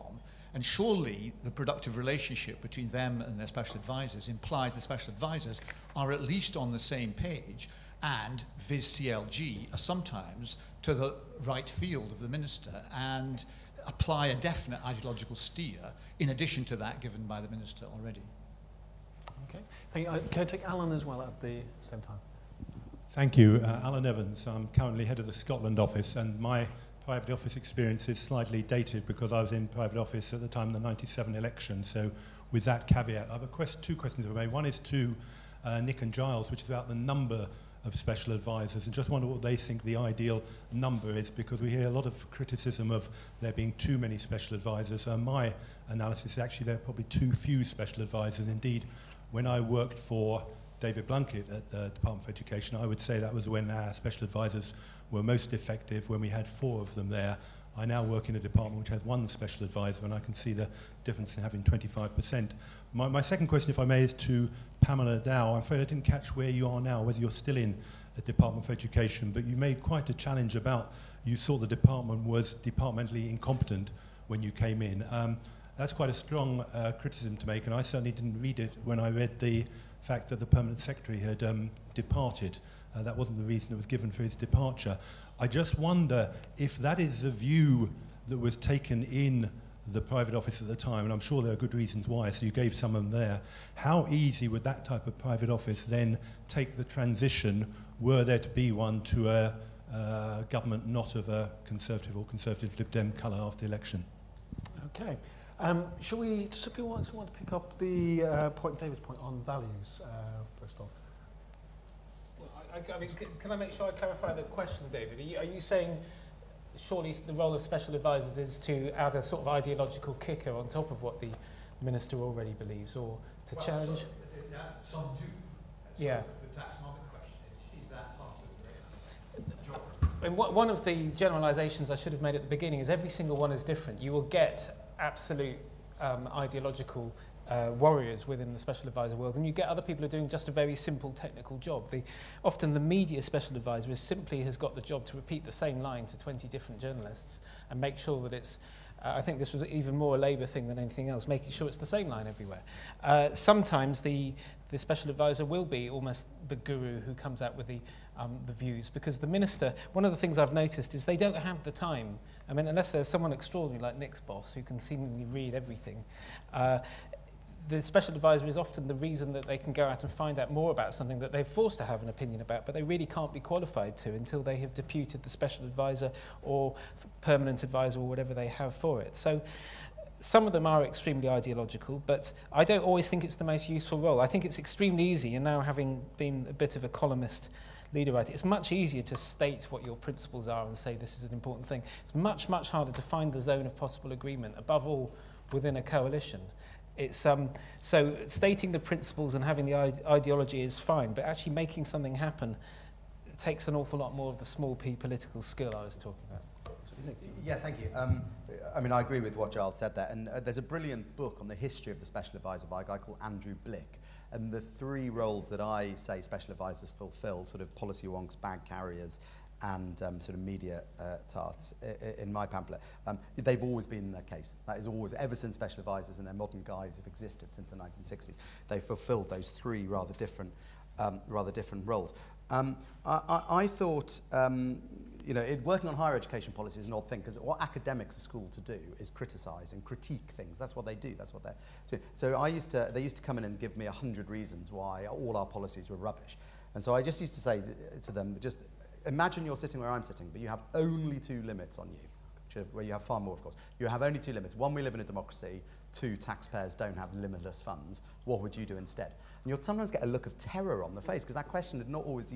And surely the productive relationship between them and their special advisors implies the special advisors are at least on the same page, and Viz CLG are sometimes to the right field of the minister and apply a definite ideological steer in addition to that given by the minister already. Okay, thank you. Can I take Alan as well at the same time? Thank you. Alan Evans. I'm currently head of the Scotland office, and my private office experience is slightly dated because I was in private office at the time of the 97 election. So with that caveat, I have two questions if I may. One is to Nick and Giles, which is about the number of special advisors, and just wonder what they think the ideal number is, because we hear a lot of criticism of there being too many special advisors. My analysis is actually there are probably too few special advisors. Indeed, when I worked for David Blunkett at the Department for Education, I would say that was when our special advisors were most effective, when we had 4 of them there. I now work in a department which has 1 special advisor, and I can see the difference in having 25%. My second question, if I may, is to Pamela Dow. I'm afraid I didn't catch where you are now, whether you're still in the Department for Education, but you made quite a challenge about, you thought the department was departmentally incompetent when you came in. That's quite a strong criticism to make, and I certainly didn't read it when I read the fact that the Permanent Secretary had departed. That wasn't the reason that was given for his departure. I just wonder if that is the view that was taken in the private office at the time, and I'm sure there are good reasons why, so you gave some of them there. How easy would that type of private office then take the transition, were there to be one, to a government not of a Conservative or Conservative Lib Dem colour after the election? Okay. Shall we, does somebody want to pick up the David's point on values first off? Well, I mean, can I make sure I clarify the question, David? Are you saying surely the role of special advisors is to add a sort of ideological kicker on top of what the minister already believes, or to challenge? Some do. Yeah. The taxonomic question is that part of the job? And one of the generalisations I should have made at the beginning is every single one is different. You will get absolute ideological warriors within the special advisor world, and you get other people who are doing just a very simple technical job. Often the media special advisor has got the job to repeat the same line to 20 different journalists and make sure that it's, I think this was even more a Labour thing than anything else, making sure it's the same line everywhere. Sometimes the special advisor will be almost the guru who comes out with the views, because the minister, one of the things I've noticed is they don't have the time. I mean, unless there's someone extraordinary like Nick's boss who can seemingly read everything, the special advisor is often the reason that they can go out and find out more about something that they're forced to have an opinion about, but they really can't be qualified to until they have deputed the special advisor or permanent advisor or whatever they have for it. So some of them are extremely ideological, but I don't always think it's the most useful role. I think it's extremely easy, and now having been a bit of a columnist leader writer, it's much easier to state what your principles are and say this is an important thing. It's much, much harder to find the zone of possible agreement, above all within a coalition. It's so stating the principles and having the ideology is fine, but actually making something happen takes an awful lot more of the small p political skill I was talking about. Yeah, thank you. I mean, I agree with what Giles said there, and there's a brilliant book on the history of the special advisor by a guy called Andrew Blick, and the three roles that I say special advisors fulfill, sort of policy wonks, bag carriers, and sort of media tarts in my pamphlet, they've always been the case. That is always, ever since special advisors and their modern guides have existed since the 1960s, they've fulfilled those three rather different roles. I thought, you know, working on higher education policy is an odd thing, because what academics are schooled to do is criticise and critique things. That's what they do. That's what they're doing. So they used to come in and give me 100 reasons why all our policies were rubbish. And so I just used to say to them, just imagine you're sitting where I'm sitting, but you have only two limits on you, where you have far more, of course. You have only two limits. One, we live in a democracy. Two, taxpayers don't have limitless funds. What would you do instead? And you'll sometimes get a look of terror on the face, because that question had not always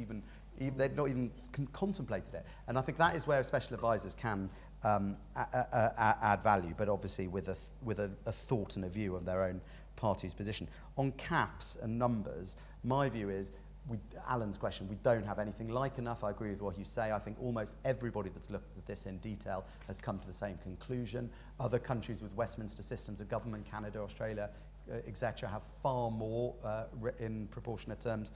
they'd not even contemplated it. And I think that is where special advisors can add value, but obviously with a thought and a view of their own party's position. On caps and numbers, my view is, Alan's question, we don't have anything like enough. I agree with what you say. I think almost everybody that's looked at this in detail has come to the same conclusion. Other countries with Westminster systems of government, Canada, Australia, etc., have far more in proportionate terms.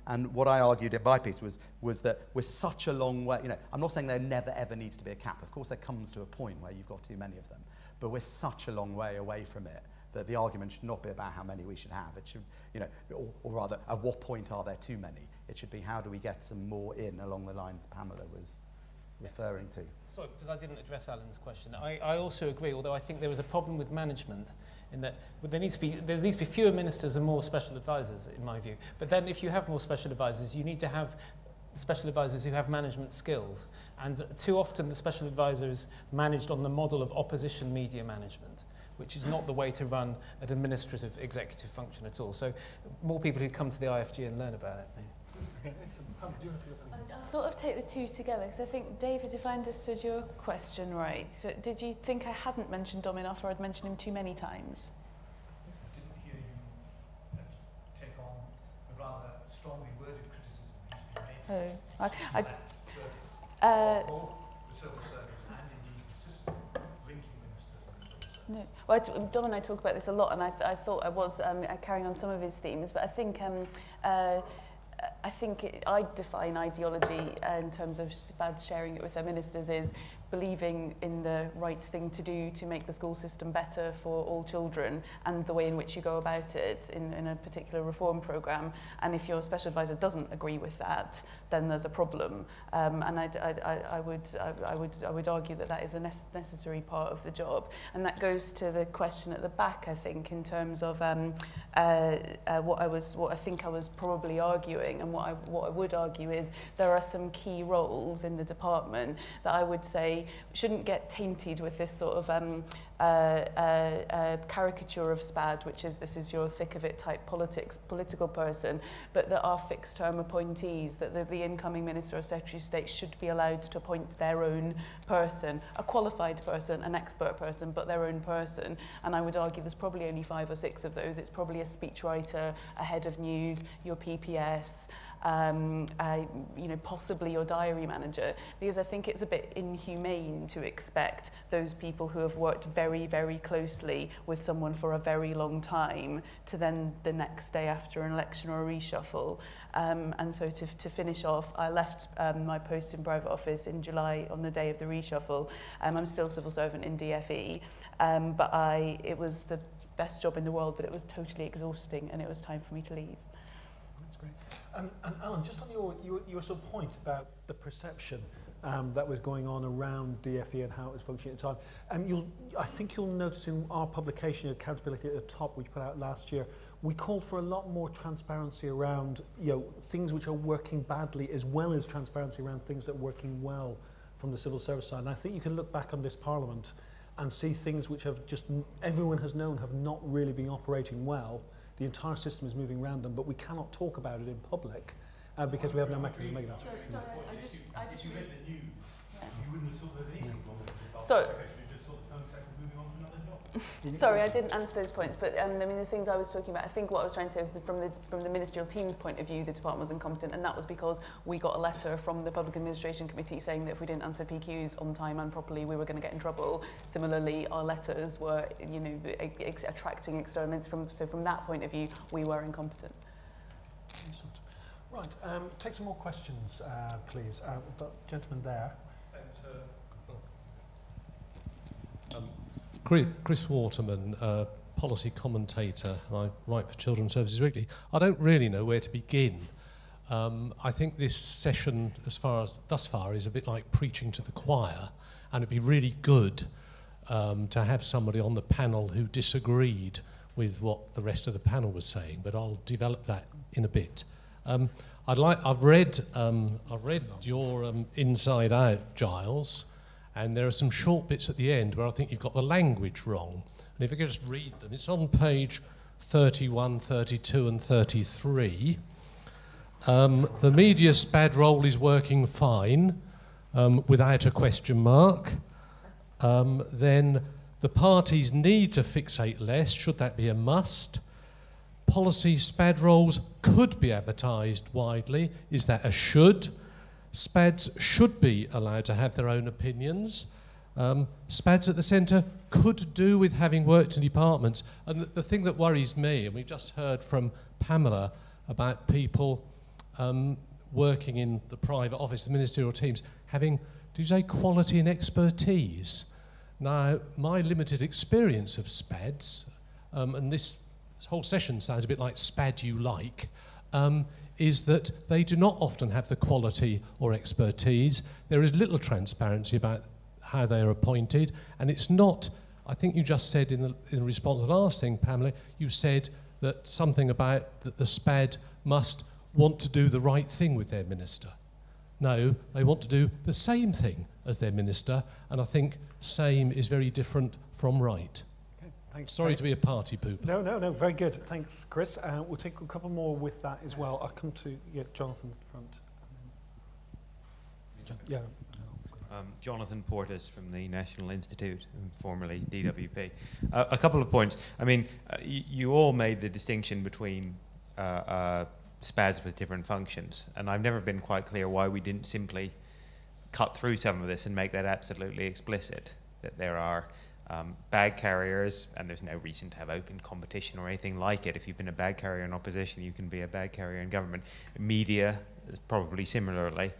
And what I argued in my piece was that we're such a long way. You know, I'm not saying there never ever needs to be a cap. Of course, there comes to a point where you've got too many of them, but we're such a long way away from it that the argument should not be about how many we should have. It should, you know, or rather, at what point are there too many? It should be, how do we get some more in along the lines Pamela was referring to. Sorry, because I didn't address Alan's question. I also agree, although I think there is a problem with management in that there needs to be fewer ministers and more special advisors, in my view. But then if you have more special advisors, you need to have special advisors who have management skills. And too often the special advisor is managed on the model of opposition media management, which is not the way to run an administrative executive function at all. So more people who come to the IFG and learn about it. I'll sort of take the two together, because I think, David, if I understood your question right, so did you think I hadn't mentioned Dom enough, or I'd mentioned him too many times? I didn't hear you take on a rather strongly worded criticism that used to be made. Both the civil service and indeed the system linking ministers and No. Well, Dom and I talk about this a lot, and I thought I was carrying on some of his themes, but I think I think I define ideology in terms of SPADs sharing it with their ministers is believing in the right thing to do to make the school system better for all children and the way in which you go about it in a particular reform programme. And if your special advisor doesn't agree with that, then there's a problem. And I would argue that that is a necessary part of the job. And that goes to the question at the back, I think, in terms of what I think I was probably arguing, and what I would argue is there are some key roles in the department that I would say shouldn't get tainted with this sort of caricature of SPAD, which is this is your thick of it type political person, but that are fixed term appointees, that the incoming Minister or Secretary of State should be allowed to appoint their own person, a qualified person, an expert person, but their own person. And I would argue there's probably only 5 or 6 of those. It's probably a speechwriter, a head of news, your PPS, you know, possibly your diary manager, because I think it's a bit inhumane to expect those people who have worked very, very closely with someone for a very long time to then the next day after an election or a reshuffle. And so to finish off, I left my post in private office in July on the day of the reshuffle. I'm still civil servant in DFE, but it was the best job in the world, but it was totally exhausting and it was time for me to leave. That's great. And Alan, just on your sort of point about the perception that was going on around DFE and how it was functioning at the time, I think you'll notice in our publication, Accountability at the Top, which we put out last year, we called for a lot more transparency around, you know, things which are working badly, as well as transparency around things that are working well from the civil service side. And I think you can look back on this Parliament and see things which have just everyone has known have not really been operating well. The entire system is moving around them, but we cannot talk about it in public because we have no mechanism to make that. Sorry, I just read the news, you wouldn't have thought of anything from it. Sorry. You just thought moving on to another job. Sorry, I didn't answer those points, but I mean the things I was talking about, I think what I was trying to say was that from the ministerial team's point of view, the department was incompetent, and that was because we got a letter from the Public Administration Committee saying that if we didn't answer PQs on time and properly, we were going to get in trouble. Similarly, our letters were, you know, attracting external. So from that point of view, we were incompetent. Right, take some more questions, please. We've got a gentleman there. Chris Waterman, policy commentator, and I write for Children's Services Weekly. I don't really know where to begin. I think this session, thus far, is a bit like preaching to the choir, and it'd be really good to have somebody on the panel who disagreed with what the rest of the panel was saying, but I'll develop that in a bit. I've read your Inside Out, Giles, and there are some short bits at the end where I think you've got the language wrong. And if I could just read them, it's on page 31, 32 and 33. The media SPAD role is working fine, without a question mark. Then the parties need to fixate less, should that be a must? Policy SPAD roles could be advertised widely, is that a should? SPADs should be allowed to have their own opinions. SPADs at the centre could do with having worked in departments. And the thing that worries me, and we just heard from Pamela about people working in the private office, the ministerial teams, having, did you say, quality and expertise? Now, my limited experience of SPADs, and this whole session sounds a bit like SPAD you like, is that they do not often have the quality or expertise. There is little transparency about how they are appointed, and it's not, I think you just said in response to the last thing, Pamela, you said that something about that the SPAD must want to do the right thing with their minister. No, they want to do the same thing as their minister, and I think same is very different from right. Thanks. Sorry to be a party pooper. No, very good. Thanks, Chris. We'll take a couple more with that as well. I'll come to Jonathan front. Yeah. Jonathan Portis from the National Institute, formerly DWP. A couple of points. I mean, you all made the distinction between SPADs with different functions, and I've never been quite clear why we didn't simply cut through some of this and make that absolutely explicit, that there are bag carriers, and there's no reason to have open competition or anything like it. If you've been a bag carrier in opposition, you can be a bag carrier in government. Media, probably similarly,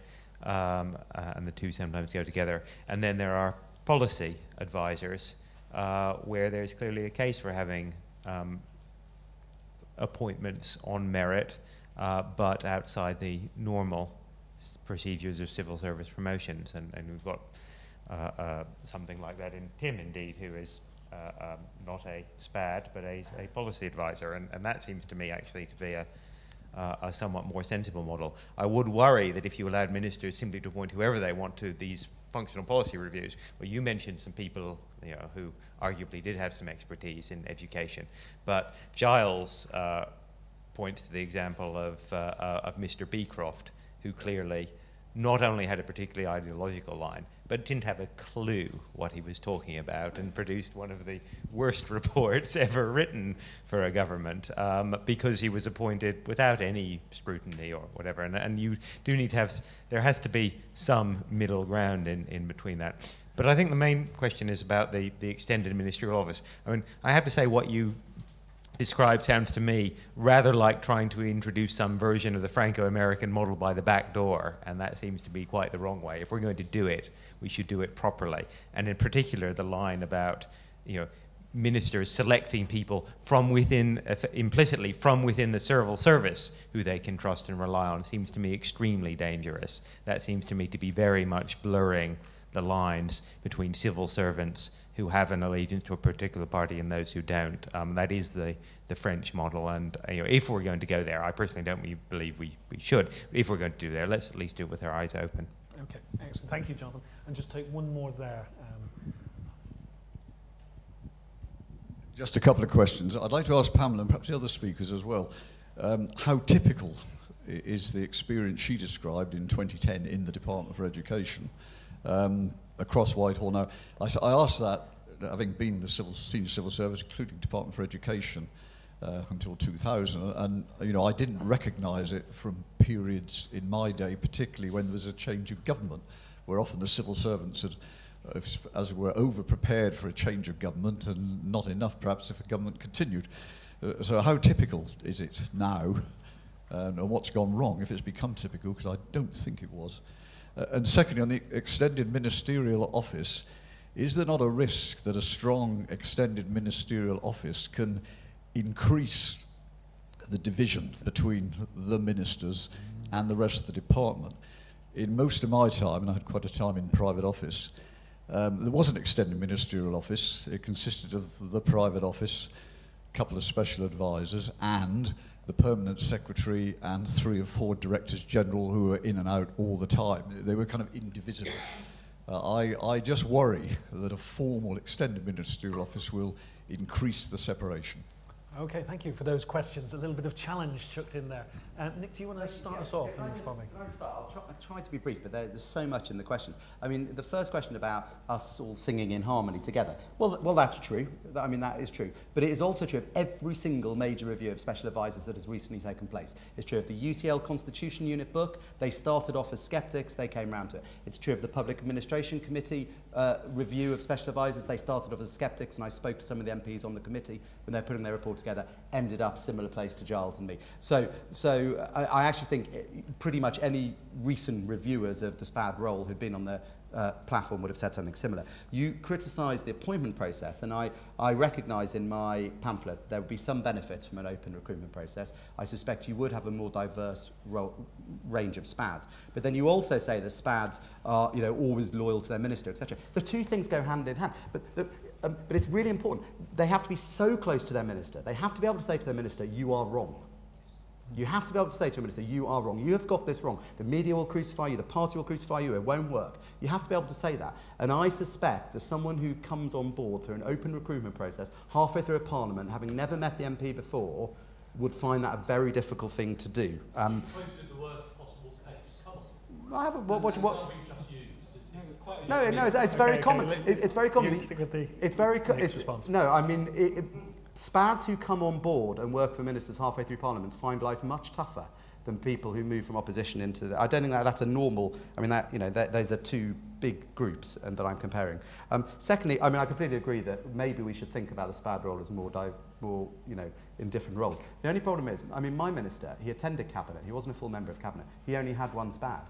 and the two sometimes go together. And then there are policy advisors, where there's clearly a case for having appointments on merit, but outside the normal procedures of civil service promotions. And we've got something like that in Tim, indeed, who is not a SPAD, but a policy advisor. And that seems to me actually to be a somewhat more sensible model. I would worry that if you allowed ministers simply to appoint whoever they want to these functional policy reviews, well, you mentioned some people, you know, who arguably did have some expertise in education, but Giles points to the example of Mr. Beecroft, who clearly not only had a particularly ideological line, but didn't have a clue what he was talking about, and produced one of the worst reports ever written for a government, because he was appointed without any scrutiny or whatever. And you do need to have, there has to be some middle ground in between that. But I think the main question is about the extended ministerial office. I mean, I have to say what you described sounds to me rather like trying to introduce some version of the Franco-American model by the back door, and that seems to be quite the wrong way. If we're going to do it, we should do it properly. And in particular, the line about, you know, ministers selecting people from within, implicitly from within the civil service who they can trust and rely on, seems to me extremely dangerous. That seems to me to be very much blurring the lines between civil servants who have an allegiance to a particular party and those who don't. That is the French model, and you know, if we're going to go there, I personally don't believe we should. If we're going to do there, let's at least do it with our eyes open. Okay, excellent. Thank you, Jonathan. And just take one more there. Just a couple of questions. I'd like to ask Pamela, and perhaps the other speakers as well, how typical is the experience she described in 2010 in the Department for Education across Whitehall? Now, I asked that, having been the senior civil service, including Department for Education, until 2000, and you know, I didn't recognise it from periods in my day, particularly when there was a change of government, where often the civil servants had, as it were, over-prepared for a change of government, and not enough, perhaps, if a government continued. So how typical is it now, and what's gone wrong if it's become typical, because I don't think it was. And secondly, on the extended ministerial office, is there not a risk that a strong extended ministerial office can increase the division between the ministers and the rest of the department? In most of my time, and I had quite a time in private office, there was an extended ministerial office. It consisted of the private office, a couple of special advisors, and the permanent secretary and 3 or 4 directors general who were in and out all the time. They were kind of indivisible. I just worry that a formal extended ministerial office will increase the separation. Okay, thank you for those questions. A little bit of challenge chucked in there. Nick, do you want to start us off in responding? I'll try to be brief, but there's so much in the questions. I mean, the first question about us all singing in harmony together. Well, that's true. I mean, that is true. But it is also true of every single major review of special advisors that has recently taken place. It's true of the UCL Constitution Unit book. They started off as skeptics. They came round to it. It's true of the Public Administration Committee review of special advisors. They started off as skeptics, and I spoke to some of the MPs on the committee when they're putting their report together, ended up similar place to Giles and me. So I actually think pretty much any recent reviewers of the SPAD role who'd been on the platform would have said something similar. You criticised the appointment process, and I recognise in my pamphlet there would be some benefits from an open recruitment process. I suspect you would have a more diverse range of SPADs. But then you also say that SPADs are, you know, always loyal to their minister, etc. The two things go hand in hand. But it's really important. They have to be so close to their minister. They have to be able to say to their minister, you are wrong. You have to be able to say to a minister, you are wrong. You have got this wrong. The media will crucify you. The party will crucify you. It won't work. You have to be able to say that. And I suspect that someone who comes on board through an open recruitment process, halfway through a parliament, having never met the MP before, would find that a very difficult thing to do. You posted the worst possible case. Come on. I haven't. What? No, it's very common. It's very common. It's very. No, I mean, SPADs who come on board and work for ministers halfway through Parliament find life much tougher than people who move from opposition into the, I don't think that's a normal, I mean, that, you know, those are two big groups and that I'm comparing. Secondly, I mean, I completely agree that maybe we should think about the SPAD role as more, you know, in different roles. The only problem is, I mean, my minister, he attended cabinet, he wasn't a full member of cabinet, he only had one SPAD.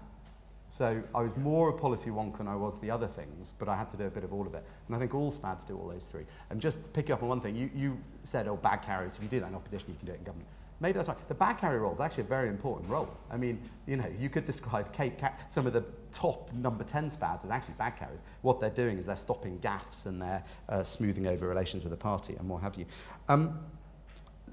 So I was more a policy wonk than I was the other things, but I had to do a bit of all of it. And I think all SPADs do all those three. And just picking up on one thing, you said, oh, bag carriers, if you do that in opposition, you can do it in government. Maybe that's right. The bag carrier role is actually a very important role. I mean, you know, you could describe some of the top number 10 SPADs as actually bag carriers. What they're doing is they're stopping gaffes and they're smoothing over relations with the party and what have you.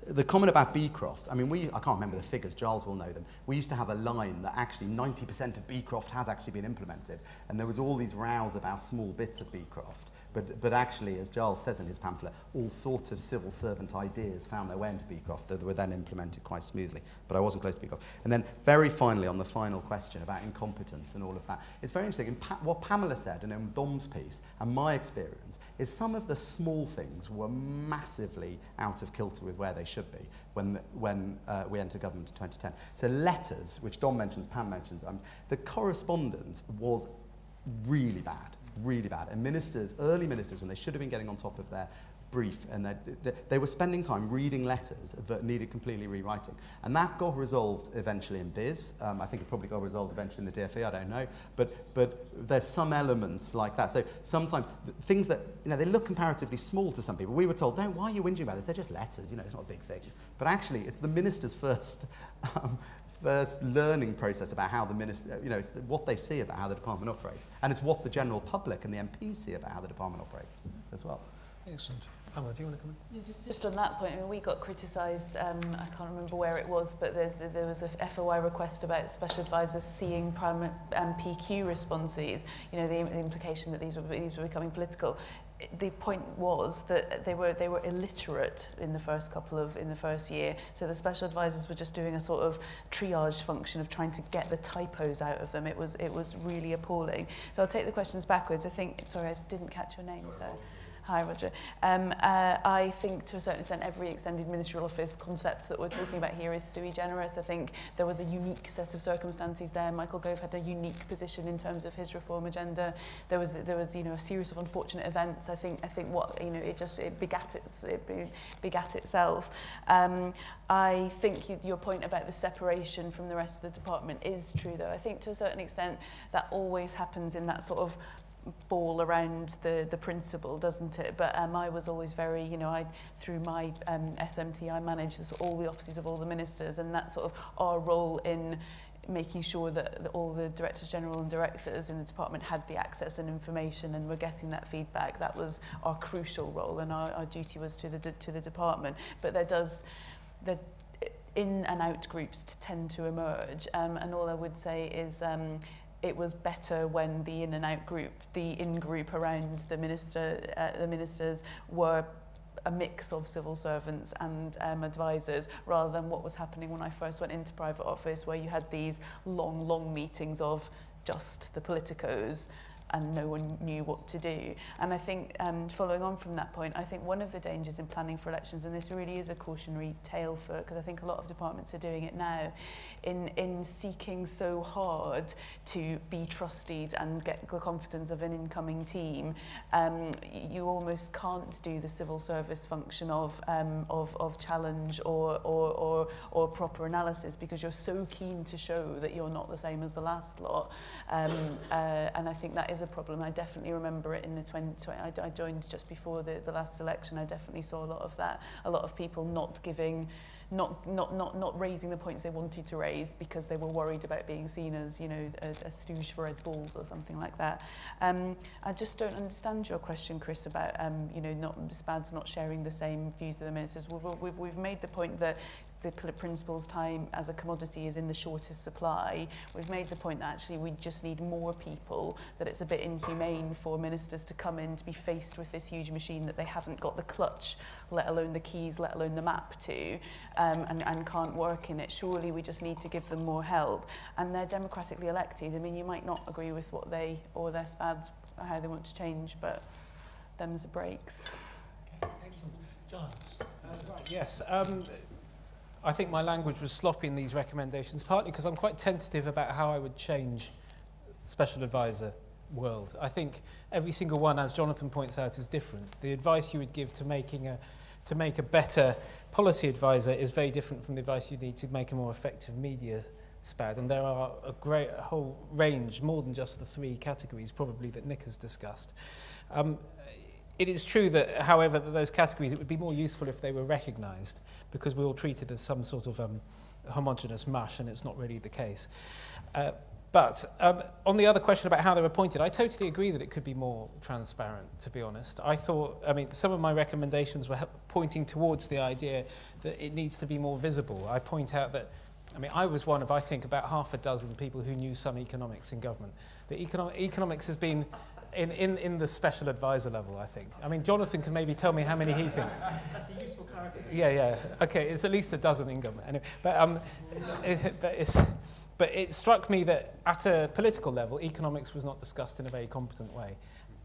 The comment about Beecroft, I mean, I can't remember the figures, Giles will know them. We used to have a line that actually 90% of Beecroft has actually been implemented. And there was all these rows about small bits of Beecroft. But actually, as Giles says in his pamphlet, all sorts of civil servant ideas found their way into Beecroft that were then implemented quite smoothly. But I wasn't close to Beecroft. And then very finally, on the final question about incompetence and all of that, it's very interesting. What Pamela said in Dom's piece, and my experience, is some of the small things were massively out of kilter with where they should be when we entered government in 2010. So letters, which Dom mentions, Pam mentions, the correspondence was really bad. Really bad. And ministers, early ministers, when they should have been getting on top of their brief, and they were spending time reading letters that needed completely rewriting. And that got resolved eventually in BIS. I think it probably got resolved eventually in the DFE, I don't know. But there's some elements like that. So sometimes things that, you know, they look comparatively small to some people. We were told, why are you whinging about this? They're just letters, you know, it's not a big thing. But actually, it's the minister's first learning process about how the minister, you know, it's what they see about how the department operates. And it's what the general public and the MPs see about how the department operates as well. Excellent. Pamela, do you want to come in? Yeah, just on that point, I mean, we got criticised, I can't remember where it was, but there was a FOI request about special advisors seeing prime PQ responses, you know, the implication that these were becoming political. The point was that they were illiterate in the first year, so the special advisors were just doing a sort of triage function of trying to get the typos out of them. It was really appalling. So I'll take the questions backwards. I think, sorry, I didn't catch your name, so. Hi, Roger. I think to a certain extent every extended ministerial office concept that we're talking about here is sui generis. I think there was a unique set of circumstances there. Michael Gove had a unique position in terms of his reform agenda. There was you know, a series of unfortunate events. I think what, you know, it begat itself. I think your point about the separation from the rest of the department is true, though. I think to a certain extent that always happens in that sort of ball around the principal, doesn't it? But I was always very, you know, through my SMT, I managed all the offices of all the ministers, and that's sort of our role in making sure that all the directors general and directors in the department had the access and information and were getting that feedback. That was our crucial role, and our duty was to the department. But the in and out groups tend to emerge, and all I would say is it was better when the in and out group, the in group around the ministers were a mix of civil servants and advisors, rather than what was happening when I first went into private office, where you had these long meetings of just the politicos and no one knew what to do. And I think, following on from that point, I think one of the dangers in planning for elections, and this really is a cautionary tale for, because I think a lot of departments are doing it now, in seeking so hard to be trusted and get the confidence of an incoming team, you almost can't do the civil service function of challenge or proper analysis, because you're so keen to show that you're not the same as the last lot. And I think that is a problem. I definitely remember it in the I joined just before the last election. I definitely saw a lot of that. A lot of people not raising the points they wanted to raise because they were worried about being seen as, you know, a stooge for red balls or something like that. I just don't understand your question, Chris, about you know, SPADs not sharing the same views of the ministers. We've made the point that the principal's time as a commodity is in the shortest supply. We've made the point that actually we just need more people, that it's a bit inhumane for ministers to come in to be faced with this huge machine that they haven't got the clutch, let alone the keys, let alone the map to, and can't work in it. Surely we just need to give them more help. And they're democratically elected. I mean, you might not agree with what they or their SPADs, how they want to change, but them's the breaks. Okay, excellent. Giles. Right, yes. I think my language was sloppy in these recommendations, partly because I'm quite tentative about how I would change special advisor world. I think every single one, as Jonathan points out, is different. The advice you would give to make a better policy advisor is very different from the advice you need to make a more effective media SPAD. And there are a whole range, more than just the 3 categories probably that Nick has discussed. It is true that, however, that those categories, it would be more useful if they were recognised, because we're all treated as some sort of homogenous mush, and it's not really the case. But on the other question about how they're appointed, I totally agree that it could be more transparent, to be honest. I mean, some of my recommendations were pointing towards the idea that it needs to be more visible. I point out that, I mean, I was one of, I think, about half a dozen people who knew some economics in government. The economics has been in the special advisor level, I think. I mean, Jonathan can maybe tell me how many he thinks. That's a useful clarification. Yeah. Okay, it's at least a dozen in government. Anyway, but it struck me that at a political level, economics was not discussed in a very competent way.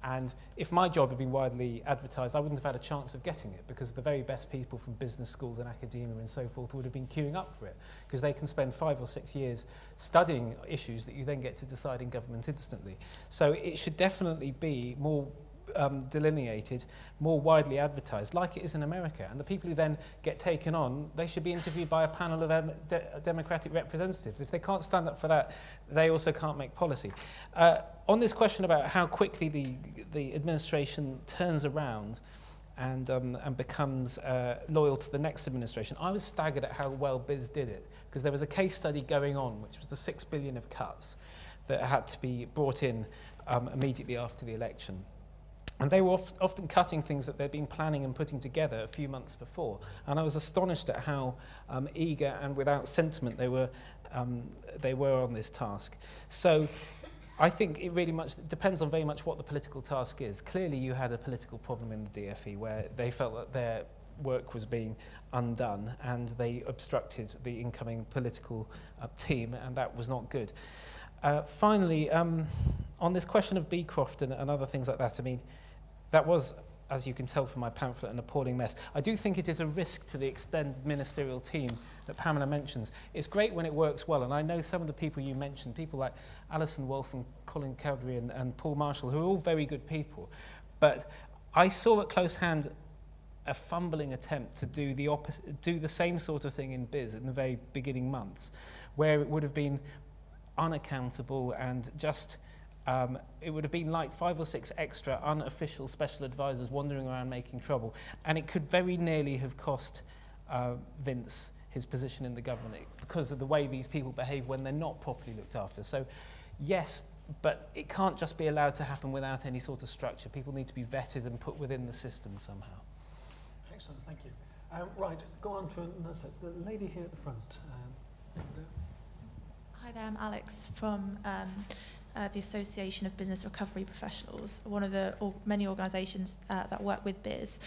And if my job had been widely advertised, I wouldn't have had a chance of getting it, because the very best people from business schools and academia and so forth would have been queuing up for it, because they can spend 5 or 6 years studying issues that you then get to decide in government instantly. So it should definitely be more delineated, more widely advertised, like it is in America. And the people who then get taken on, they should be interviewed by a panel of democratic representatives. If they can't stand up for that, they also can't make policy. On this question about how quickly the administration turns around and becomes loyal to the next administration, I was staggered at how well BIS did it, because there was a case study going on, which was the 6 billion of cuts that had to be brought in immediately after the election. And they were often cutting things that they'd been planning and putting together a few months before. And I was astonished at how eager and without sentiment they were on this task. So I think it really depends on very much what the political task is. Clearly you had a political problem in the DFE where they felt that their work was being undone and they obstructed the incoming political team, and that was not good. Finally, on this question of Beecroft and other things like that, I mean, that was, as you can tell from my pamphlet, an appalling mess. I do think it is a risk to the extended ministerial team that Pamela mentions. It's great when it works well, and I know some of the people you mentioned, people like Alison Wolfe and Colin Cowdery and Paul Marshall, who are all very good people. But I saw at close hand a fumbling attempt to do the same sort of thing in BIS in the very beginning months, where it would have been unaccountable and just it would have been like 5 or 6 extra unofficial special advisors wandering around making trouble, and it could very nearly have cost Vince his position in the government because of the way these people behave when they're not properly looked after. So yes, but it can't just be allowed to happen without any sort of structure. People need to be vetted and put within the system somehow. Excellent, thank you. Right, go on to the lady here at the front. Hi there, I'm Alex from the Association of Business Recovery Professionals, one of the many organisations that work with BIS.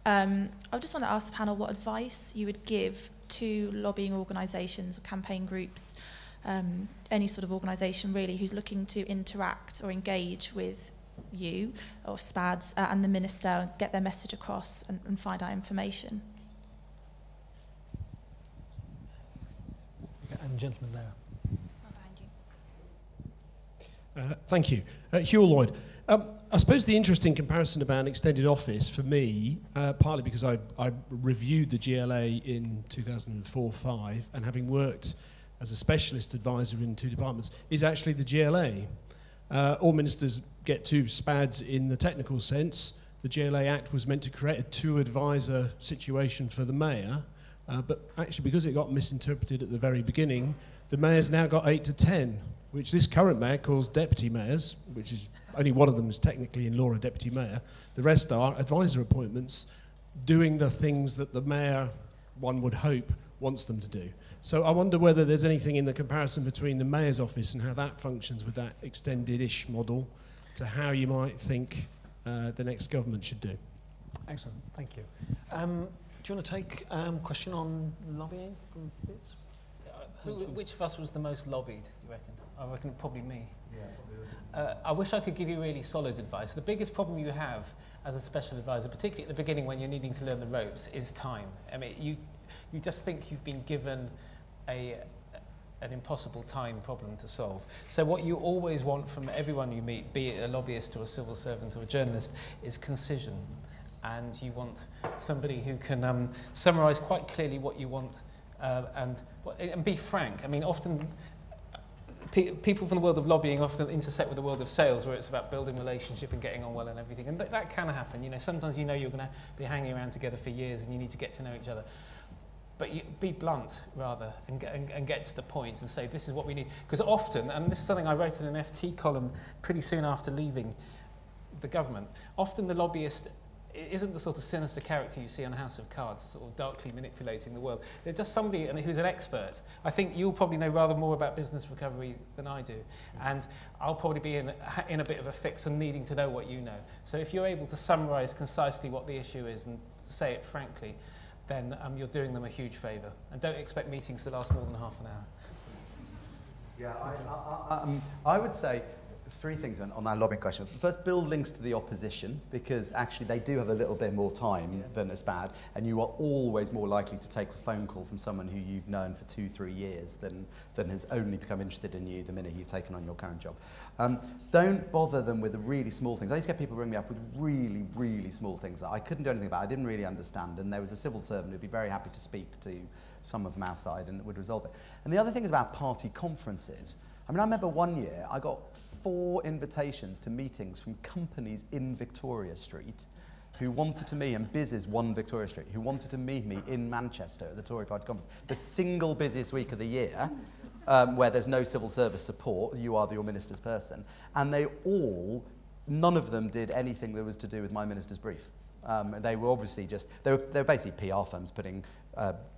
I just want to ask the panel what advice you would give to lobbying organisations or campaign groups, any sort of organisation really who's looking to interact or engage with you or SPADs and the minister and get their message across and find out information. And gentleman there. Thank you. Hugh Lloyd. I suppose the interesting comparison about an extended office for me, partly because I reviewed the GLA in 2004-05 and having worked as a specialist advisor in 2 departments, is actually the GLA. All ministers get 2 SPADs in the technical sense. The GLA Act was meant to create a 2-advisor situation for the mayor, but actually because it got misinterpreted at the very beginning, the mayor's now got 8 to 10. Which this current mayor calls deputy mayors, which is only one of them is technically in law a deputy mayor. The rest are advisor appointments doing the things that the mayor, one would hope, wants them to do. So I wonder whether there's anything in the comparison between the mayor's office and how that functions with that extended-ish model to how you might think the next government should do. Excellent, thank you. Do you want to take a question on lobbying from BIS? Which of us was the most lobbied, do you reckon? I reckon probably me. Yeah, probably. I wish I could give you really solid advice. The biggest problem you have as a special advisor, particularly at the beginning when you're needing to learn the ropes, is time. I mean, you just think you've been given an impossible time problem to solve. So what you always want from everyone you meet, be it a lobbyist or a civil servant or a journalist, is concision. And you want somebody who can summarise quite clearly what you want and be frank. I mean, often people from the world of lobbying often intersect with the world of sales, where it's about building relationship and getting on well and everything. And that can happen. You know, sometimes you know you're going to be hanging around together for years and you need to get to know each other. But be blunt, rather, and get to the point and say, this is what we need. Because often, and this is something I wrote in an FT column pretty soon after leaving the government, often the lobbyist isn't the sort of sinister character you see on House of Cards, sort of darkly manipulating the world. They're just somebody who's an expert. I think you'll probably know rather more about business recovery than I do. And I'll probably be in a bit of a fix and needing to know what you know. So if you're able to summarise concisely what the issue is and say it frankly, then you're doing them a huge favour. And don't expect meetings to last more than half an hour. Yeah, I would say three things on that lobbying question. First, build links to the opposition, because actually they do have a little bit more time than is bad, and you are always more likely to take a phone call from someone who you've known for 2-3 years than has only become interested in you the minute you've taken on your current job. Don't bother them with the really small things. I used to get people ring me up with really, really small things that I couldn't do anything about, I didn't really understand, and there was a civil servant who'd be very happy to speak to some from our side and would resolve it. And the other thing is about party conferences. I mean, I remember one year I got 4 invitations to meetings from companies in Victoria Street who wanted to meet, and Biz is 1 Victoria Street, who wanted to meet me in Manchester at the Tory Party conference, the single busiest week of the year, where there's no civil service support, you are your minister's person, and none of them did anything that was to do with my minister's brief. They were obviously they were basically PR firms putting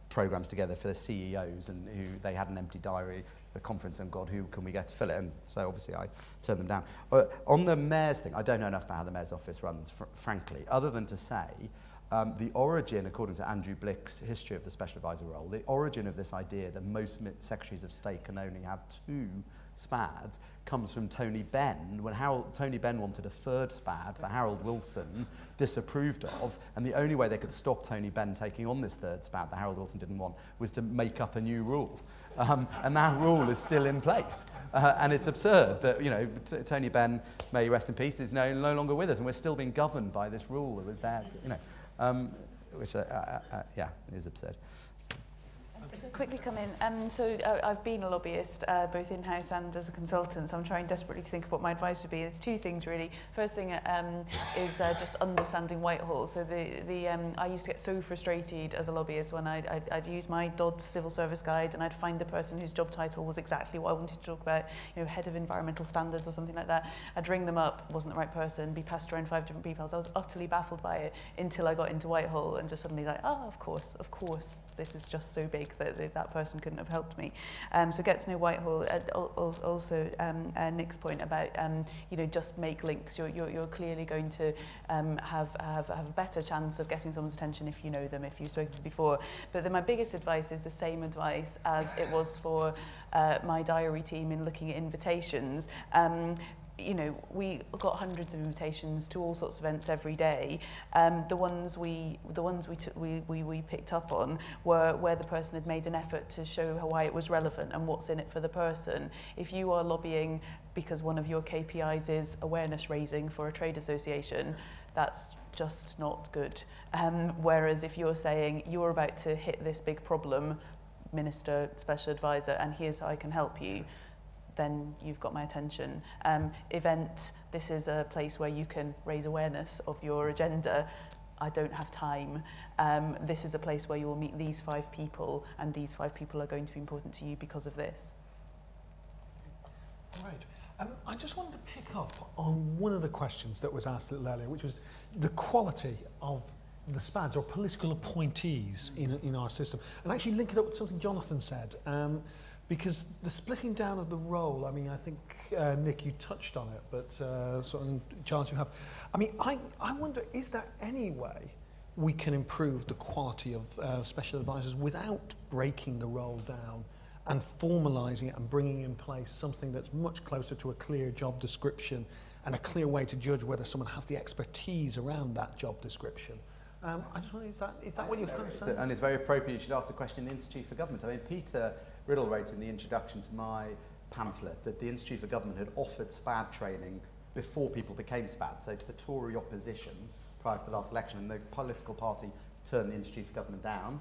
programs together for the CEOs, and who they had an empty diary, a conference, and God, who can we get to fill it? And so obviously I turned them down. On the mayor's thing, I don't know enough about how the mayor's office runs, frankly, other than to say the origin, according to Andrew Blick's history of the special advisor role, the origin of this idea that most secretaries of state can only have 2 SPADs comes from Tony Benn, when Tony Benn wanted a 3rd SPAD that Harold Wilson disapproved of, and the only way they could stop Tony Benn taking on this 3rd SPAD that Harold Wilson didn't want was to make up a new rule. And that rule is still in place. And it's absurd that, you know, Tony Benn, may he rest in peace, is no longer with us, and we're still being governed by this rule that was there, you know, which, yeah, is absurd. Quickly come in. So I've been a lobbyist, both in-house and as a consultant, so I'm trying desperately to think of what my advice would be. There's 2 things, really. First thing is just understanding Whitehall. So I used to get so frustrated as a lobbyist when I'd use my Dodd's civil service guide, and I'd find the person whose job title was exactly what I wanted to talk about, you know, head of environmental standards or something like that. I'd ring them up, wasn't the right person, be passed around 5 different people. I was utterly baffled by it until I got into Whitehall and just suddenly like, oh, of course, this is just so big that person couldn't have helped me. So get to know Whitehall. Also, Nick's point about you know, just make links. You're clearly going to have a better chance of getting someone's attention if you know them, if you've spoken to them before. But then my biggest advice is the same advice as it was for my diary team in looking at invitations. You know, we got hundreds of invitations to all sorts of events every day. The ones we picked up on were where the person had made an effort to show why it was relevant and what's in it for the person. If you are lobbying because one of your KPIs is awareness raising for a trade association, that's just not good. Whereas if you're saying you're about to hit this big problem, Minister, Special Advisor, and here's how I can help you, then you've got my attention. Event, this is a place where you can raise awareness of your agenda. I don't have time. This is a place where you will meet these 5 people, and these 5 people are going to be important to you because of this. Right. I just wanted to pick up on one of the questions that was asked a little earlier, which was the quality of the SPADs or political appointees in our system, and actually link it up with something Jonathan said. Because the splitting down of the role, I mean, I think, Nick, you touched on it, but sort of, Giles, you have. I mean, I wonder, is there any way we can improve the quality of special advisors without breaking the role down and formalising it and bringing in place something that's much closer to a clear job description and a clear way to judge whether someone has the expertise around that job description. I just wonder, is that what you're kind of saying? And it's very appropriate you should ask the question in the Institute for Government. I mean, Peter Riddle wrote in the introduction to my pamphlet that the Institute for Government had offered SPAD training before people became SPAD, so to the Tory opposition prior to the last election, and the political party turned the Institute for Government down.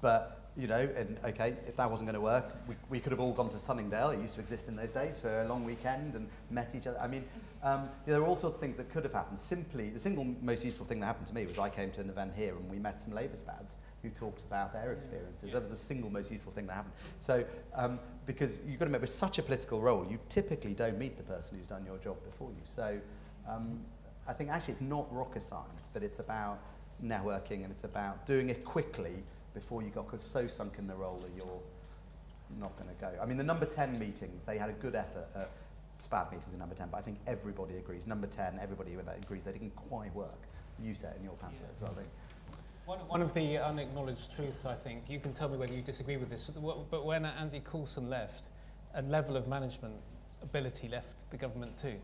But, you know, and okay, if that wasn't going to work, we could have all gone to Sunningdale. It used to exist in those days for a long weekend and met each other. I mean, there are all sorts of things that could have happened. Simply, the single most useful thing that happened to me was I came to an event here and we met some Labour SPADs who talked about their experiences. That was the single most useful thing that happened. So, because you've got to remember, with such a political role, you typically don't meet the person who's done your job before you. So, I think actually it's not rocket science, but it's about networking and it's about doing it quickly before you got so sunk in the role that you're not going to go. I mean, the number 10 meetings, they had a good effort at SPAD meetings in number 10, but I think everybody agrees. Number 10, everybody with that agrees they didn't quite work. You said in your pamphlet as well, I think. One of the unacknowledged truths, I think, you can tell me whether you disagree with this, but when Andy Coulson left, a level of management ability left the government too.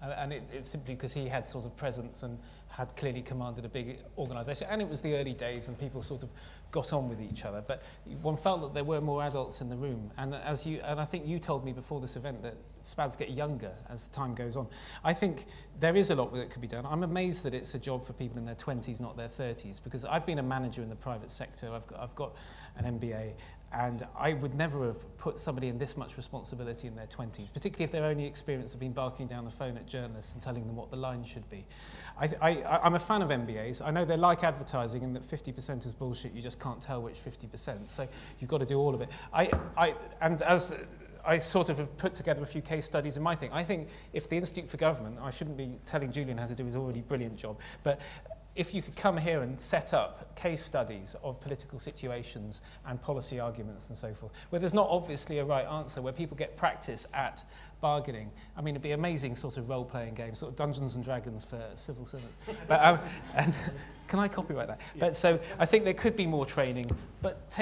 And it's simply because he had sort of presence and had clearly commanded a big organisation. And it was the early days and people sort of got on with each other. But one felt that there were more adults in the room. And I think you told me before this event that SPADs get younger as time goes on. I think there is a lot that could be done. I'm amazed that it's a job for people in their 20s, not their 30s, because I've been a manager in the private sector. I've got an MBA. And I would never have put somebody in this much responsibility in their 20s, particularly if their only experience have been barking down the phone at journalists and telling them what the line should be. I'm a fan of MBAs. I know they're like advertising in that 50% is bullshit, you just can't tell which 50%, so you've got to do all of it. And as I sort of have put together a few case studies in my thing, I think if the Institute for Government, I shouldn't be telling Julian how to do his already brilliant job, but if you could come here and set up case studies of political situations and policy arguments and so forth, where there's not obviously a right answer, where people get practice at bargaining. I mean, it'd be an amazing sort of role-playing game, sort of Dungeons and Dragons for civil servants. But, and can I copyright that? Yeah. But so I think there could be more training, but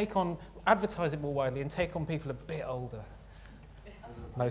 advertise it more widely and take on people a bit older.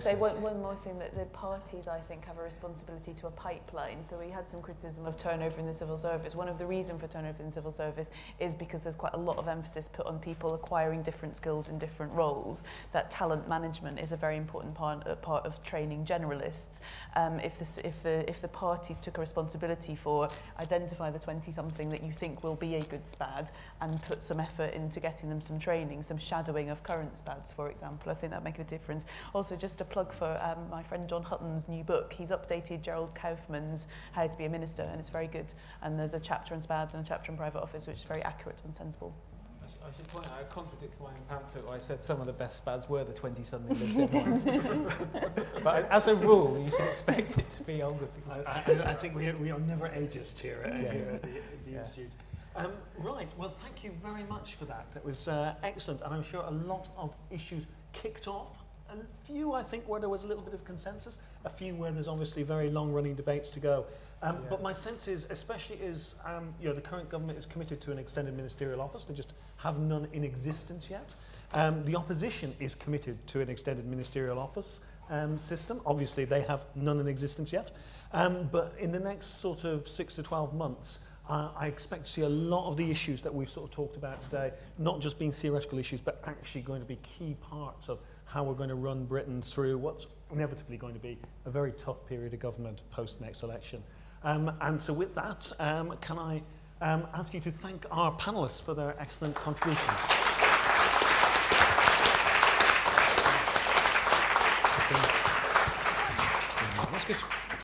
So one more thing, that the parties, I think, have a responsibility to a pipeline. So we had some criticism of turnover in the civil service. One of the reasons for turnover in the civil service is because there's quite a lot of emphasis put on people acquiring different skills in different roles. That talent management is a very important part of training generalists. If the parties took a responsibility for identify the 20-something that you think will be a good SPAD and put some effort into getting them some training, some shadowing of current SPADs, for example, I think that would make a difference. Also, just a plug for my friend John Hutton's new book. He's updated Gerald Kaufman's How to Be a Minister, and it's very good. And there's a chapter on SPADs and a chapter on private office, which is very accurate and sensible. I should point out, I contradict my own pamphlet where I said some of the best SPADs were the 20-something lived in ones. But as a rule, you should expect it to be older people. I think we are never ageist here at the Institute. Right, well, thank you very much for that. That was excellent, and I'm sure a lot of issues kicked off. A few, I think, where there was a little bit of consensus. A few where there's obviously very long-running debates to go. But my sense is, especially as the current government is committed to an extended ministerial office, they just have none in existence yet. The opposition is committed to an extended ministerial office system. Obviously, they have none in existence yet. But in the next sort of 6 to 12 months, I expect to see a lot of the issues that we've sort of talked about today, not just being theoretical issues, but actually going to be key parts of how we're going to run Britain through what's inevitably going to be a very tough period of government post next election. And so with that, can I ask you to thank our panellists for their excellent contributions.